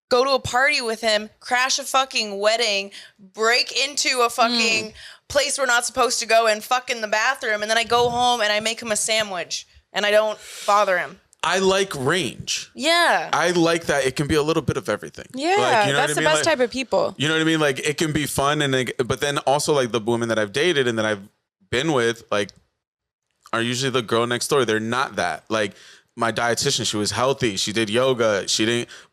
S2: go to a party with him, crash a fucking wedding, break into a fucking place we're not supposed to go, and fuck in the bathroom, and then I go home and I make him a sandwich and I don't bother him.
S3: I like range.
S2: Yeah.
S3: I like that it can be a little bit of everything.
S1: Yeah,
S3: like, you know
S1: that's the best type of people.
S3: You know what I mean? Like, it can be fun, but then also like the women that I've dated and that I've been with, like, are usually the girl next door. They're not that. Like, my dietitian, she was healthy. She did yoga.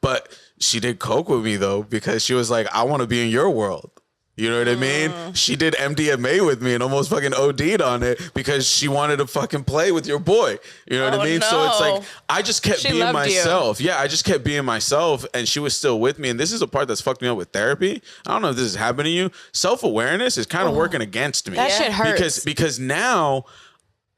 S3: But she did coke with me though, because she was like, I want to be in your world. You know what I mean? She did MDMA with me and almost fucking OD'd on it because she wanted to fucking play with your boy. You know what I mean?
S2: No.
S3: So it's like, I just kept being
S1: loved
S3: myself. Yeah, I just kept being myself and she was still with me. And this is a part that's fucked me up with therapy. I don't know if this is happening to you. Self-awareness is kind of working against me.
S1: That shit hurts.
S3: Because now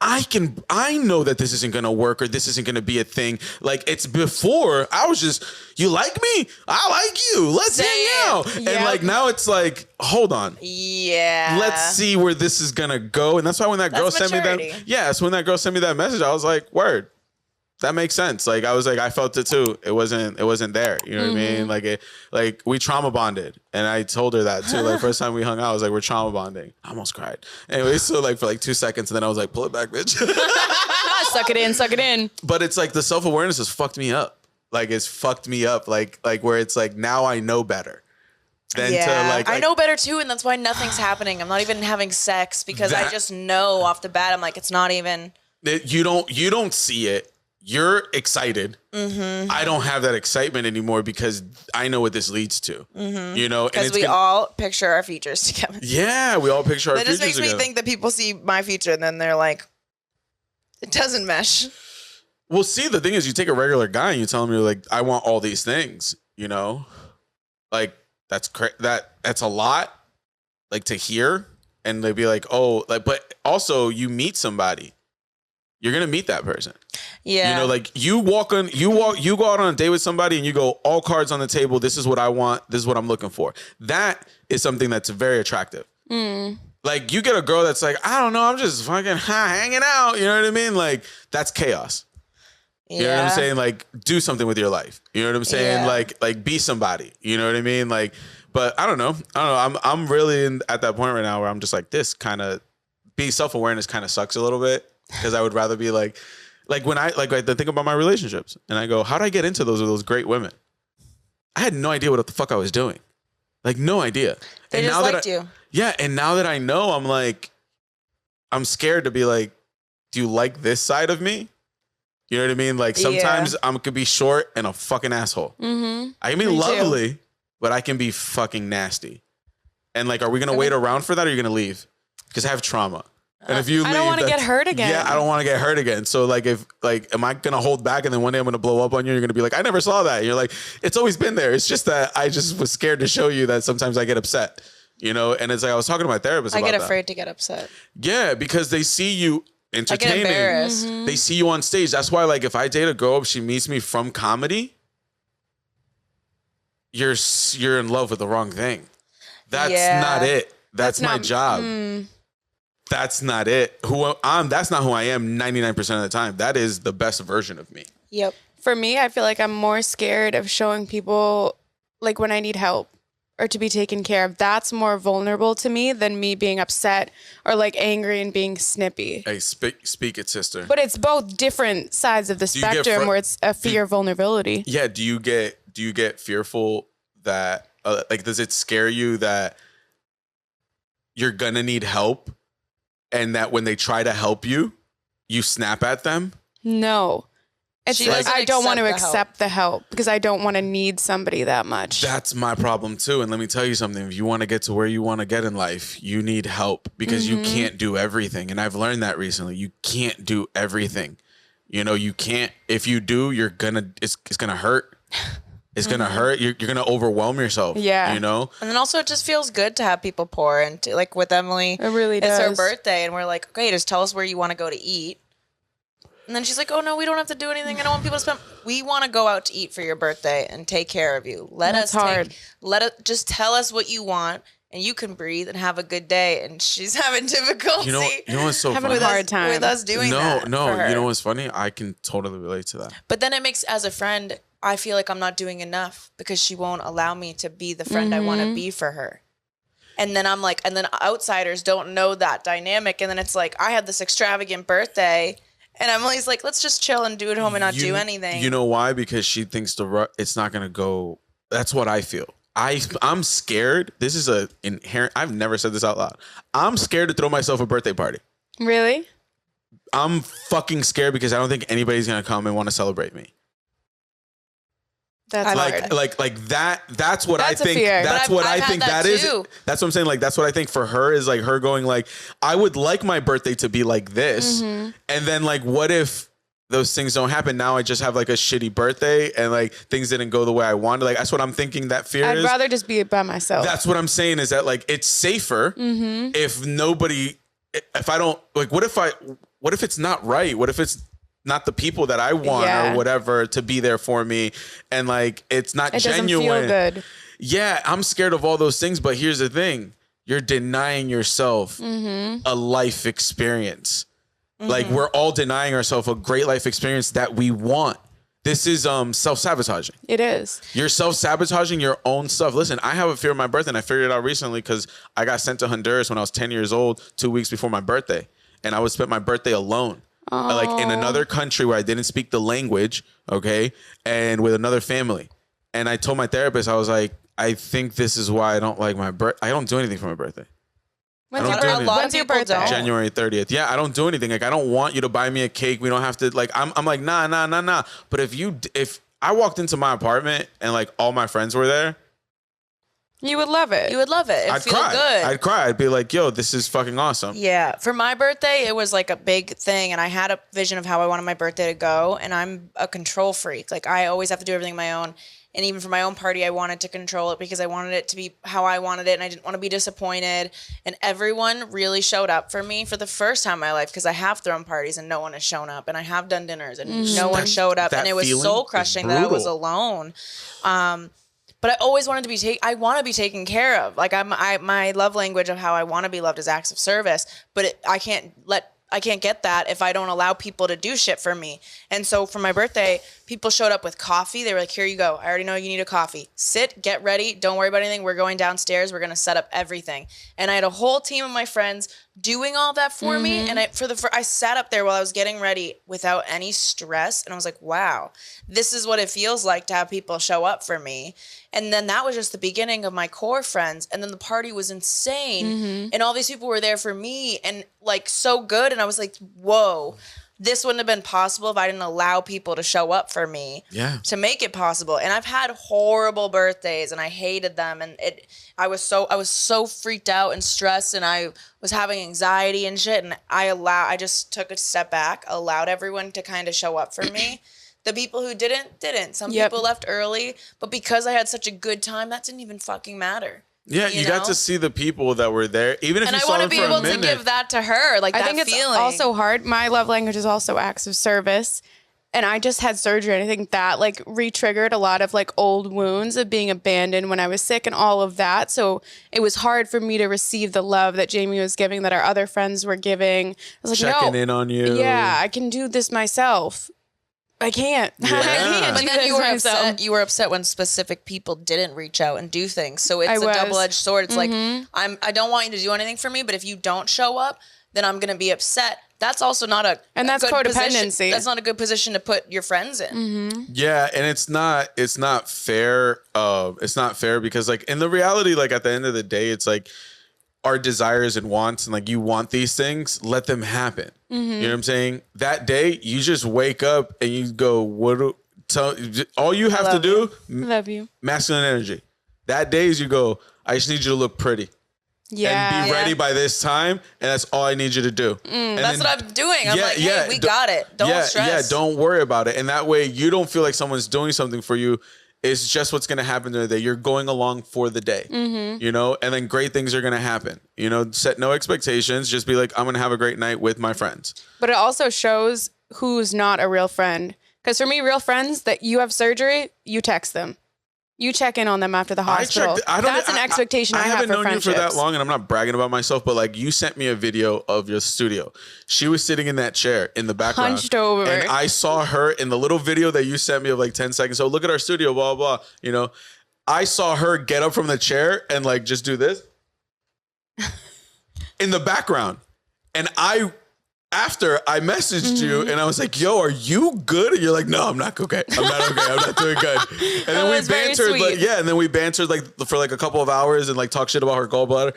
S3: I know that this isn't going to work or this isn't going to be a thing. Like, it's before I was just, you like me? I like you. Let's hang out.
S1: Yep.
S3: And like, now it's like, hold on.
S2: Yeah.
S3: Let's see where this is going to go. And that's why when that girl sent me that, when that girl sent me that message, I was like, word. That makes sense. Like, I was like, I felt it too. It wasn't there. You know what I mean? Like we trauma bonded. And I told her that too. Like, first time we hung out, I was like, we're trauma bonding. I almost cried. Anyway, so like for like 2 seconds, and then I was like, pull it back, bitch.
S1: Suck it in, suck it in.
S3: But it's like the self-awareness has fucked me up. Like, it's fucked me up. Like where it's like, now I know better.
S2: I know better too, and that's why nothing's happening. I'm not even having sex because I just know off the bat. I'm like, it's not even.
S3: You don't see it. You're excited.
S2: Mm-hmm.
S3: I don't have that excitement anymore because I know what this leads to.
S2: Mm-hmm.
S3: You know,
S2: because we all picture our futures together.
S3: Yeah, we all picture our futures together.
S2: That just makes me think that people see my future and then they're like, it doesn't mesh.
S3: Well, see, the thing is, you take a regular guy and you tell him, you're like, I want all these things. You know, like that's a lot, like to hear, and they'd be like, oh, like, but also you meet somebody. You're gonna meet that person.
S2: Yeah.
S3: You know, like you go out on a date with somebody and you go, all cards on the table. This is what I want. This is what I'm looking for. That is something that's very attractive. Like, you get a girl that's like, I don't know, I'm just fucking hanging out. You know what I mean? Like, that's chaos.
S2: Yeah.
S3: You know what I'm saying? Like, do something with your life. You know what I'm saying?
S2: Yeah.
S3: Like be somebody. You know what I mean? Like, but I don't know. I'm really at that point right now where I'm just like, this kind of being self-awareness kind of sucks a little bit. Because I would rather be like when I think about my relationships and I go, how'd I get into those great women? I had no idea what the fuck I was doing. Like, no idea.
S2: They
S3: and
S2: just
S3: now
S2: liked you.
S3: Yeah. And now that I know, I'm like, I'm scared to be like, do you like this side of me? You know what I mean? Like, sometimes I could be short and a fucking asshole.
S1: Mm-hmm.
S3: I can be lovely, but I can be fucking nasty. And like, are we going to wait around for that or are you going to leave? Because I have trauma. And if you leave,
S1: I don't want to get hurt again.
S3: Yeah, I don't want to get hurt again. So like, am I gonna hold back and then one day I'm gonna blow up on you? You're gonna be like, I never saw that. And you're like, it's always been there. It's just that I just was scared to show you that sometimes I get upset. You know, and it's like I was talking to my therapist about that.
S2: I get afraid to get upset.
S3: Yeah, because they see you entertaining.
S2: I get embarrassed.
S1: Mm-hmm.
S3: They see you on stage. That's why, like, if I date a girl, if she meets me from comedy, you're in love with the wrong thing. That's not it. That's my job. That's not it. That's not who I am 99% of the time. That is the best version of me.
S2: Yep.
S1: For me, I feel like I'm more scared of showing people, like, when I need help or to be taken care of. That's more vulnerable to me than me being upset or like angry and being snippy.
S3: Hey, speak it, sister.
S1: But it's both different sides of the spectrum where it's a fear of vulnerability.
S3: Yeah. Do you get fearful that like, does it scare you that you're gonna need help? And that when they try to help you, you snap at them?
S1: No. It's like, I don't want to accept the help because I don't want to need somebody that much.
S3: That's my problem too. And let me tell you something. If you want to get to where you want to get in life, you need help because you can't do everything. And I've learned that recently. You can't do everything. You know, you can't. If you do, it's gonna hurt. It's gonna hurt. You're gonna overwhelm yourself.
S1: Yeah.
S3: You know?
S2: And then also it just feels good to have people pour into, like with Emily.
S1: It really does.
S2: It's her birthday and we're like, okay, just tell us where you want to go to eat. And then she's like, oh no, we don't have to do anything. I don't want people to spend. We want to go out to eat for your birthday and take care of you. Just tell us what you want and you can breathe and have a good day. And she's having difficulty.
S3: You know what's so
S1: having
S3: funny?
S1: a hard time
S2: with us doing that.
S3: No.
S2: For her.
S3: You know what's funny? I can totally relate to that.
S2: But then it makes, as a friend, I feel like I'm not doing enough because she won't allow me to be the friend I want to be for her. And then I'm like, and then outsiders don't know that dynamic. And then it's like, I had this extravagant birthday and Emily's like, let's just chill and do it home and not do anything.
S3: You know why? Because she thinks it's not going to go. That's what I feel. I'm scared. This is a inherent. I've never said this out loud. I'm scared to throw myself a birthday party.
S1: Really?
S3: I'm fucking scared because I don't think anybody's going to come and want to celebrate me.
S1: That's hard.
S3: like that. That's what
S1: That's a
S3: I think.
S1: fear.
S3: That's
S2: But
S3: what
S2: I've
S3: I
S2: had
S3: think
S2: that
S3: that is.
S2: too.
S3: That's what I'm saying. Like that's what I think for her is like her going like, I would like my birthday to be like this, and then like, what if those things don't happen? Now I just have like a shitty birthday and like things didn't go the way I wanted. Like that's what I'm thinking that fear
S1: I'd
S3: is.
S1: rather just be by myself.
S3: That's what I'm saying is that like it's safer if nobody, if I don't like, what if it's not right? What if it's not the people that I want or whatever to be there for me, and like it's not genuine.
S1: Doesn't feel good.
S3: Yeah, I'm scared of all those things, but here's the thing: you're denying yourself a life experience. Like we're all denying ourselves a great life experience that we want. This is self-sabotaging.
S1: It is.
S3: You're self-sabotaging your own stuff. Listen, I have a fear of my birthday, and I figured it out recently because I got sent to Honduras when I was 10 years old, 2 weeks before my birthday, and I would spend my birthday alone. Like in another country where I didn't speak the language, okay, and with another family. And I told my therapist, I was like, I think this is why I don't like my birthday. I don't do anything for my birthday.
S1: When's
S3: I don't do anything.
S1: when's your birthday?
S3: January 30th. Yeah, I don't do anything. Like I don't want you to buy me a cake. We don't have to like I'm like nah. But if I walked into my apartment and like all my friends were there,
S1: You would love it.
S2: You would love it. It'd
S3: I'd
S2: feel
S3: cry.
S2: good.
S3: I'd cry. I'd be like, yo, this is fucking awesome.
S2: Yeah. For my birthday, it was like a big thing. And I had a vision of how I wanted my birthday to go. And I'm a control freak. Like I always have to do everything on my own. And even for my own party, I wanted to control it because I wanted it to be how I wanted it. And I didn't want to be disappointed. And everyone really showed up for me for the first time in my life because I have thrown parties and no one has shown up. And I have done dinners and no one showed up. And it was soul crushing that I was alone. But I always wanted to be I want to be taken care of. Like my love language of how I want to be loved is acts of service. But I can't get that if I don't allow people to do shit for me. And so for my birthday, people showed up with coffee. They were like, here you go. I already know you need a coffee. Sit, get ready. Don't worry about anything. We're going downstairs. We're going to set up everything. And I had a whole team of my friends doing all that for me. And I sat up there while I was getting ready without any stress. And I was like, wow, this is what it feels like to have people show up for me. And then that was just the beginning of my core friends. And then the party was insane. And all these people were there for me and like so good. And I was like, whoa, this wouldn't have been possible if I didn't allow people to show up for me to make it possible. And I've had horrible birthdays and I hated them. And I was so freaked out and stressed and I was having anxiety and shit. And I just took a step back, allowed everyone to kind of show up for me. The people who didn't. Some people left early, but because I had such a good time, that didn't even fucking matter.
S3: Yeah, you got to see the people that were there, even if
S2: and
S3: you
S2: I
S3: saw them
S2: want to
S3: for
S2: be
S3: a
S2: able to
S3: minute.
S2: give that to her, like that feeling.
S1: I think it's also hard. My love language is also acts of service. And I just had surgery, and I think that like re-triggered a lot of like old wounds of being abandoned when I was sick and all of that. So it was hard for me to receive the love that Jaime was giving, that our other friends were giving. I was like,
S3: checking in on you.
S1: Yeah, I can do this myself. I can't.
S3: Yeah.
S1: I can't
S2: But
S1: do
S2: then
S1: this
S2: you were
S1: myself.
S2: upset. You were upset when specific people didn't reach out and do things. So it's
S1: I
S2: a
S1: was.
S2: double-edged sword. It's like I don't want you to do anything for me, but if you don't show up, then I'm gonna be upset. That's also not
S1: and that's
S2: good
S1: codependency.
S2: position. That's not a good position to put your friends in.
S3: Yeah, and it's not fair. It's not fair because like in the reality, like at the end of the day, it's like our desires and wants and like you want these things, let them happen. You know what I'm saying? That day, you just wake up and you go, all you have to do,
S1: Love you.
S3: masculine energy. That day is you go, I just need you to look pretty.
S1: Yeah.
S3: And be ready by this time, and that's all I need you to do. And
S2: That's what I'm doing. I'm like, hey, we got it. Don't stress.
S3: Yeah, don't worry about it. And that way you don't feel like someone's doing something for you. It's just what's going to happen during the day. You're going along for the day, you know, and then great things are going to happen. You know, set no expectations. Just be like, I'm going to have a great night with my friends. But
S1: it also shows who's not a real friend. Because for me, real friends, that you have surgery, you text them. You check in on them after the hospital. That's an expectation I have for
S3: friendships. I haven't known you for that long, and I'm not bragging about myself, but like you sent me a video of your studio. She was sitting in that chair in the background.
S1: Hunched over.
S3: And I saw her in the little video that you sent me of like 10 seconds. So look at our studio, blah, blah, blah. You know, I saw her get up from the chair and like just do this in the background. And after I messaged you and I was like, yo, are you good? And you're like, no, I'm not okay. I'm not okay. I'm not doing good. And then we bantered for like a couple of hours and like talk shit about her gallbladder.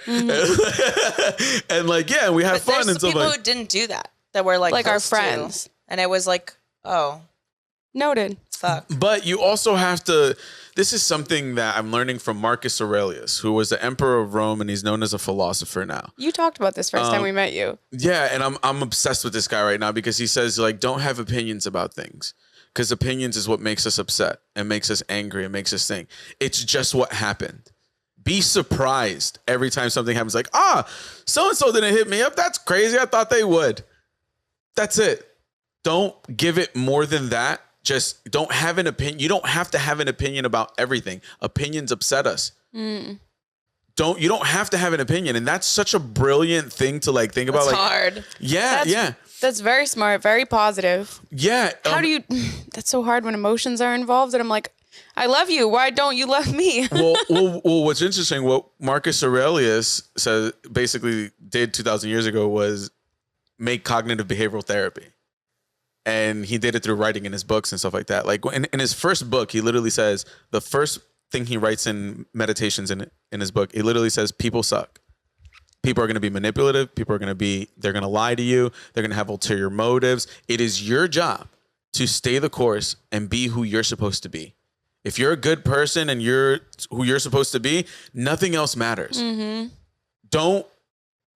S3: And like, yeah, we had fun and stuff.
S2: People who didn't do that were like
S1: our friends.
S2: And it was like, oh.
S1: Noted.
S2: Fuck.
S3: But you also have to, this is something that I'm learning from Marcus Aurelius, who was the emperor of Rome, and he's known as a philosopher now.
S1: You talked about this first time we met you.
S3: Yeah, and I'm obsessed with this guy right now because he says, like, don't have opinions about things. Because opinions is what makes us upset and makes us angry and makes us think. It's just what happened. Be surprised every time something happens. Like, so-and-so didn't hit me up. That's crazy. I thought they would. That's it. Don't give it more than that. Just don't have an opinion. You don't have to have an opinion about everything. Opinions upset us. You don't have to have an opinion. And that's such a brilliant thing to like think about.
S2: It's
S3: like
S2: hard.
S3: Yeah.
S1: That's very smart, very positive.
S3: Yeah.
S1: How do you, that's so hard when emotions are involved. And I'm like, I love you. Why don't you love me?
S3: well, what's interesting, what Marcus Aurelius said, basically did 2,000 years ago was make cognitive behavioral therapy. And he did it through writing in his books and stuff like that. Like in his first book, he literally says, the first thing he writes in meditations in his book, he literally says, people suck. People are going to be manipulative. People are going to be, they're going to lie to you. They're going to have ulterior motives. It is your job to stay the course and be who you're supposed to be. If you're a good person and you're who you're supposed to be, nothing else matters. Don't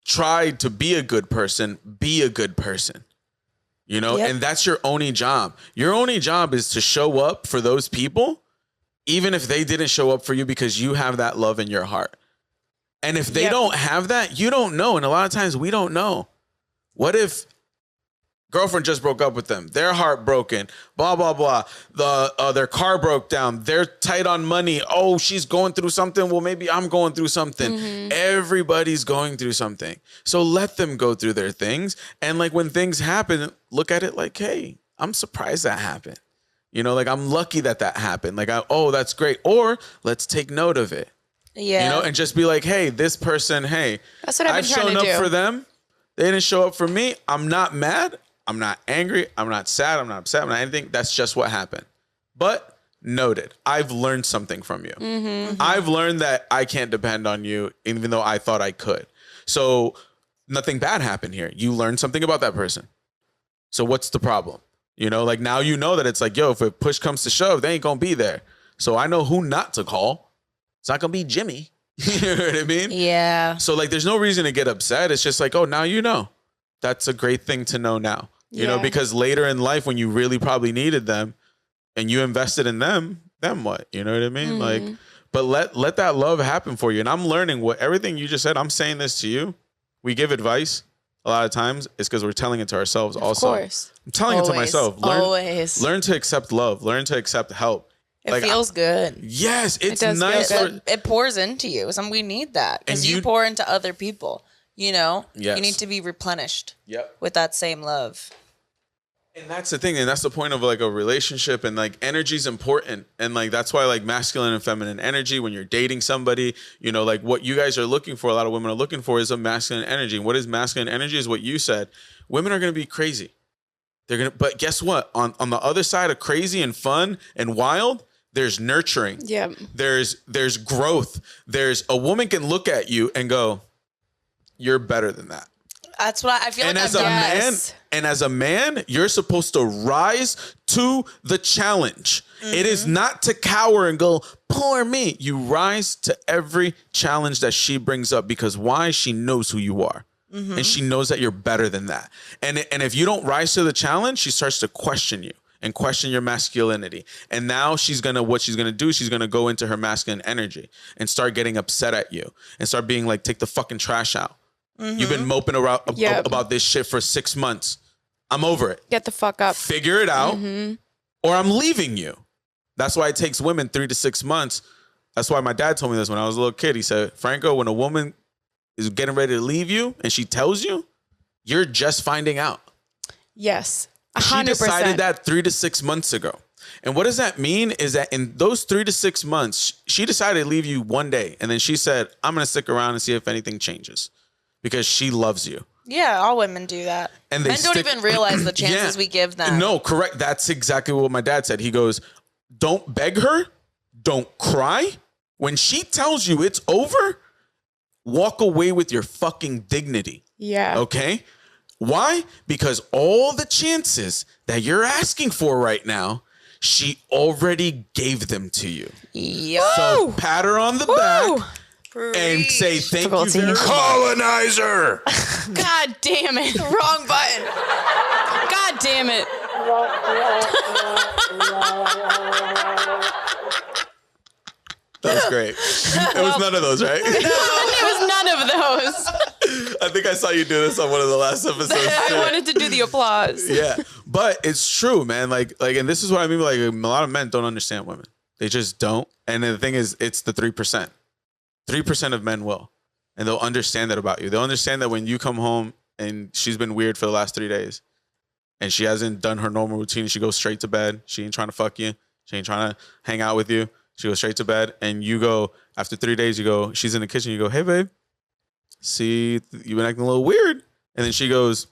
S3: try to be a good person. Be a good person. You know, and that's your only job. Your only job is to show up for those people, even if they didn't show up for you because you have that love in your heart. And if they don't have that, you don't know. And a lot of times we don't know. What if girlfriend just broke up with them? They're heartbroken, blah, blah, blah. Their car broke down. They're tight on money. Oh, she's going through something. Well, maybe I'm going through something. Everybody's going through something. So let them go through their things. And like when things happen, look at it like, hey, I'm surprised that happened. You know, like I'm lucky that happened. Like, that's great. Or let's take note of it.
S2: Yeah.
S3: You know, and just be like, hey, this person, hey,
S1: that's what I've been trying to do.
S3: I've shown up for them. They didn't show up for me. I'm not mad. I'm not angry. I'm not sad. I'm not upset. I'm not anything. That's just what happened. But noted. I've learned something from you. I've learned that I can't depend on you, even though I thought I could. So nothing bad happened here. You learned something about that person. So what's the problem? You know, like now you know that it's like, yo, if a push comes to shove, they ain't going to be there. So I know who not to call. It's not going to be Jimmy. You know what I mean?
S2: Yeah.
S3: So like, there's no reason to get upset. It's just like, oh, now you know. That's a great thing to know now. You know, because later in life, when you really probably needed them and you invested in them, then what? You know what I mean? Like, but let that love happen for you. And I'm learning everything you just said. I'm saying this to you. We give advice a lot of times. It's because we're telling it to ourselves also.
S1: Of course.
S3: I'm telling it to myself. Learn to accept love. Learn to accept help.
S2: It feels good.
S3: Yes, it's nice.
S2: It pours into you. We need that because you pour into other people. You know, you need to be replenished with that same love.
S3: And that's the thing. And that's the point of like a relationship, and like energy is important. And like, that's why like masculine and feminine energy, when you're dating somebody, you know, like what you guys are looking for, a lot of women are looking for is a masculine energy. And what is masculine energy is what you said. Women are going to be crazy. But guess what? On the other side of crazy and fun and wild, there's nurturing.
S1: Yeah.
S3: There's growth. There's a woman can look at you and go, you're better than that.
S2: That's what I feel
S3: and
S2: like.
S3: As a man, you're supposed to rise to the challenge. It is not to cower and go, poor me. You rise to every challenge that she brings up, because why? She knows who you are. And she knows that you're better than that. And if you don't rise to the challenge, she starts to question you and question your masculinity. And now she's going to go into her masculine energy and start getting upset at you and start being like, take the fucking trash out. You've been moping around about this shit for 6 months. I'm over it.
S1: Get the fuck up.
S3: Figure it out, or I'm leaving you. That's why it takes women 3 to 6 months. That's why my dad told me this when I was a little kid. He said, Franco, when a woman is getting ready to leave you and she tells you, you're just finding out.
S1: Yes, 100%.
S3: She decided that 3 to 6 months ago. And what does that mean is that in those 3 to 6 months, she decided to leave you one day. And then she said, I'm going to stick around and see if anything changes. Because she loves you.
S2: Yeah, all women do that. And men don't even realize the chances we give them.
S3: No, correct. That's exactly what my dad said. He goes, don't beg her. Don't cry. When she tells you it's over, walk away with your fucking dignity.
S1: Yeah.
S3: Okay? Why? Because all the chances that you're asking for right now, She already gave them to you.
S2: Yup.
S3: So pat her on the back and say thank you
S1: Difficult to
S3: very
S1: hear.
S3: much.
S4: Colonizer.
S1: God damn it.
S2: Wrong button.
S1: God damn it.
S3: That was great. It was none of those, right?
S1: It was none of those.
S3: I think I saw you do this on one of the last episodes.
S1: I
S3: too.
S1: wanted to do the applause.
S3: Yeah, but it's true, man. Like, and this is what I mean. Like, a lot of men don't understand women. They just don't. And the thing is, it's the 3%. 3% of men will, and they'll understand that about you. They'll understand that when you come home and she's been weird for the last 3 days, and she hasn't done her normal routine. She goes straight to bed. She ain't trying to fuck you. She ain't trying to hang out with you. She goes straight to bed, and you go after 3 days. You go. She's in the kitchen. You go, hey babe, see, you've been acting a little weird. And then she goes,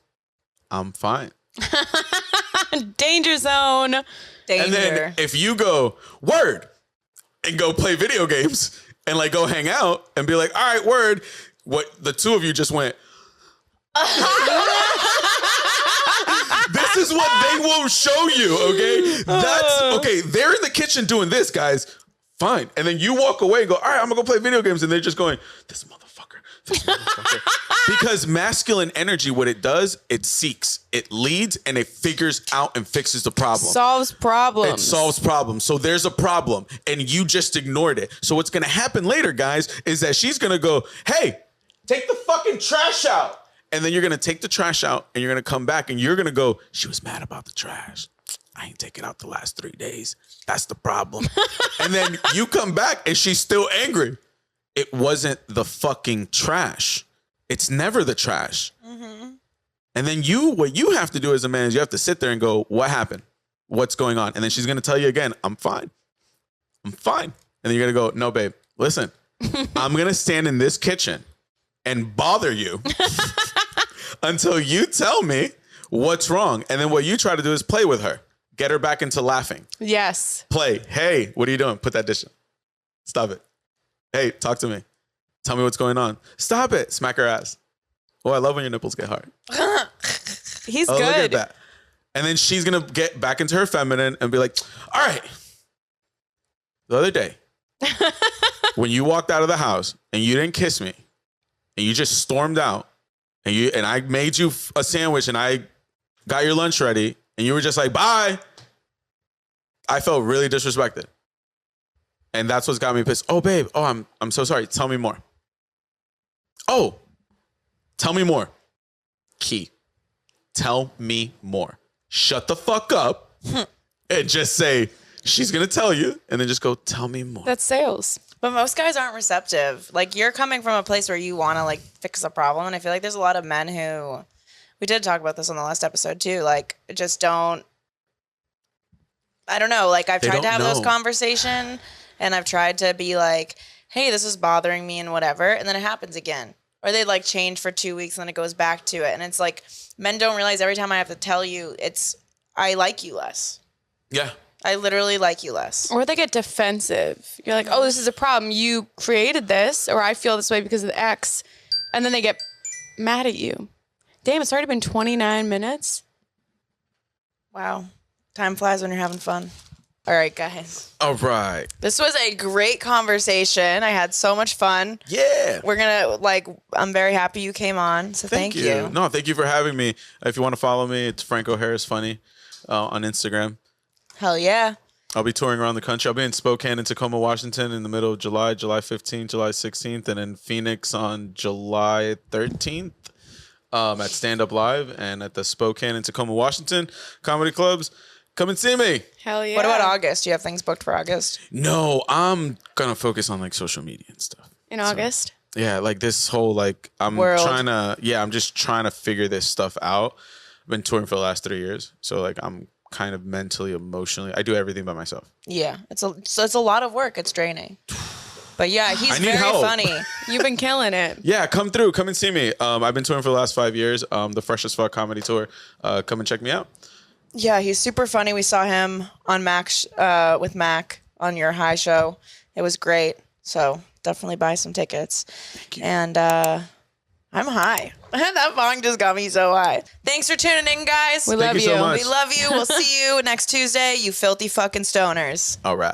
S3: I'm fine.
S1: Danger zone.
S2: Danger.
S3: And then if you go, word, and go play video games and like go hang out and be like, all right, word, what the two of you just went. This is what they will show you, okay? That's okay. They're in the kitchen doing this, guys. Fine. And then you walk away and go, all right, I'm gonna go play video games. And they're just going, this motherfucker. Because masculine energy, what it does, it seeks, it leads, and it figures out and fixes the problem.
S1: Solves problems.
S3: It solves problems. So there's a problem, and you just ignored it. So what's gonna happen later, guys, is that she's gonna go, hey, take the fucking trash out. And then you're gonna take the trash out, and you're gonna come back, and you're gonna go, she was mad about the trash. I ain't taken out the last 3 days. That's the problem. And then you come back, and she's still angry. It wasn't the fucking trash. It's never the trash. Mm-hmm. And then what you have to do as a man is you have to sit there and go, what happened? What's going on? And then she's going to tell you again, I'm fine. I'm fine. And then you're going to go, no, babe, listen, I'm going to stand in this kitchen and bother you until you tell me what's wrong. And then what you try to do is play with her. Get her back into laughing.
S1: Yes.
S3: Play. Hey, what are you doing? Put that dish in. Stop it. Hey, talk to me. Tell me what's going on. Stop it. Smack her ass. Oh, I love when your nipples get hard.
S1: He's
S3: Oh,
S1: good.
S3: look at that. And then she's going to get back into her feminine and be like, all right. The other day, when you walked out of the house and you didn't kiss me and you just stormed out and I made you a sandwich and I got your lunch ready and you were just like, bye. I felt really disrespected. And that's what's got me pissed. Oh, babe. Oh, I'm so sorry. Tell me more. Oh, tell me more. Key. Tell me more. Shut the fuck up and just say, she's going to tell you. And then just go, tell me more.
S1: That's sales.
S2: But most guys aren't receptive. Like, you're coming from a place where you want to, like, fix a problem. And I feel like there's a lot of men who, we did talk about this on the last episode too, like, just don't, I don't know. Like, I've tried to have those conversations and I've tried to be like, hey, this is bothering me and whatever. And then it happens again. Or they like change for 2 weeks and then it goes back to it. And it's like, men don't realize every time I have to tell you, I like you less.
S3: Yeah.
S2: I literally like you less.
S1: Or they get defensive. You're like, oh, this is a problem. You created this, or I feel this way because of the X. And then they get mad at you. Damn, it's already been 29 minutes.
S2: Wow. Time flies when you're having fun. All right, guys.
S3: All right.
S2: This was a great conversation. I had so much fun.
S3: Yeah.
S2: We're going to, I'm very happy you came on. So thank you.
S3: No, thank you for having me. If you want to follow me, it's Franco Harris Funny on Instagram.
S2: Hell yeah.
S3: I'll be touring around the country. I'll be in Spokane and Tacoma, Washington in the middle of July 15th, July 16th, and in Phoenix on July 13th at Stand Up Live and at the Spokane and Tacoma, Washington comedy clubs. Come and see me.
S1: Hell yeah.
S2: What about August? Do you have things booked for August?
S3: No, I'm going to focus on like social media and stuff.
S1: In August?
S3: Yeah, like this whole I'm just trying to figure this stuff out. I've been touring for the last 3 years. So like I'm kind of mentally, emotionally, I do everything by myself.
S2: Yeah, it's a lot of work. It's draining. But yeah, he's very funny.
S1: You've been killing it.
S3: Yeah, come through. Come and see me. I've been touring for the last 5 years. The Fresh as Fuck comedy tour. Come and check me out.
S2: Yeah, he's super funny. We saw him on Mac with Mac on your high show. It was great. So definitely buy some tickets.
S3: Thank you.
S2: And I I'm high. That bong just got me so high. Thanks for tuning in, guys.
S1: We love
S3: you so
S1: you.
S3: much.
S2: We love you. We'll see you next Tuesday, you filthy fucking stoners.
S3: All right.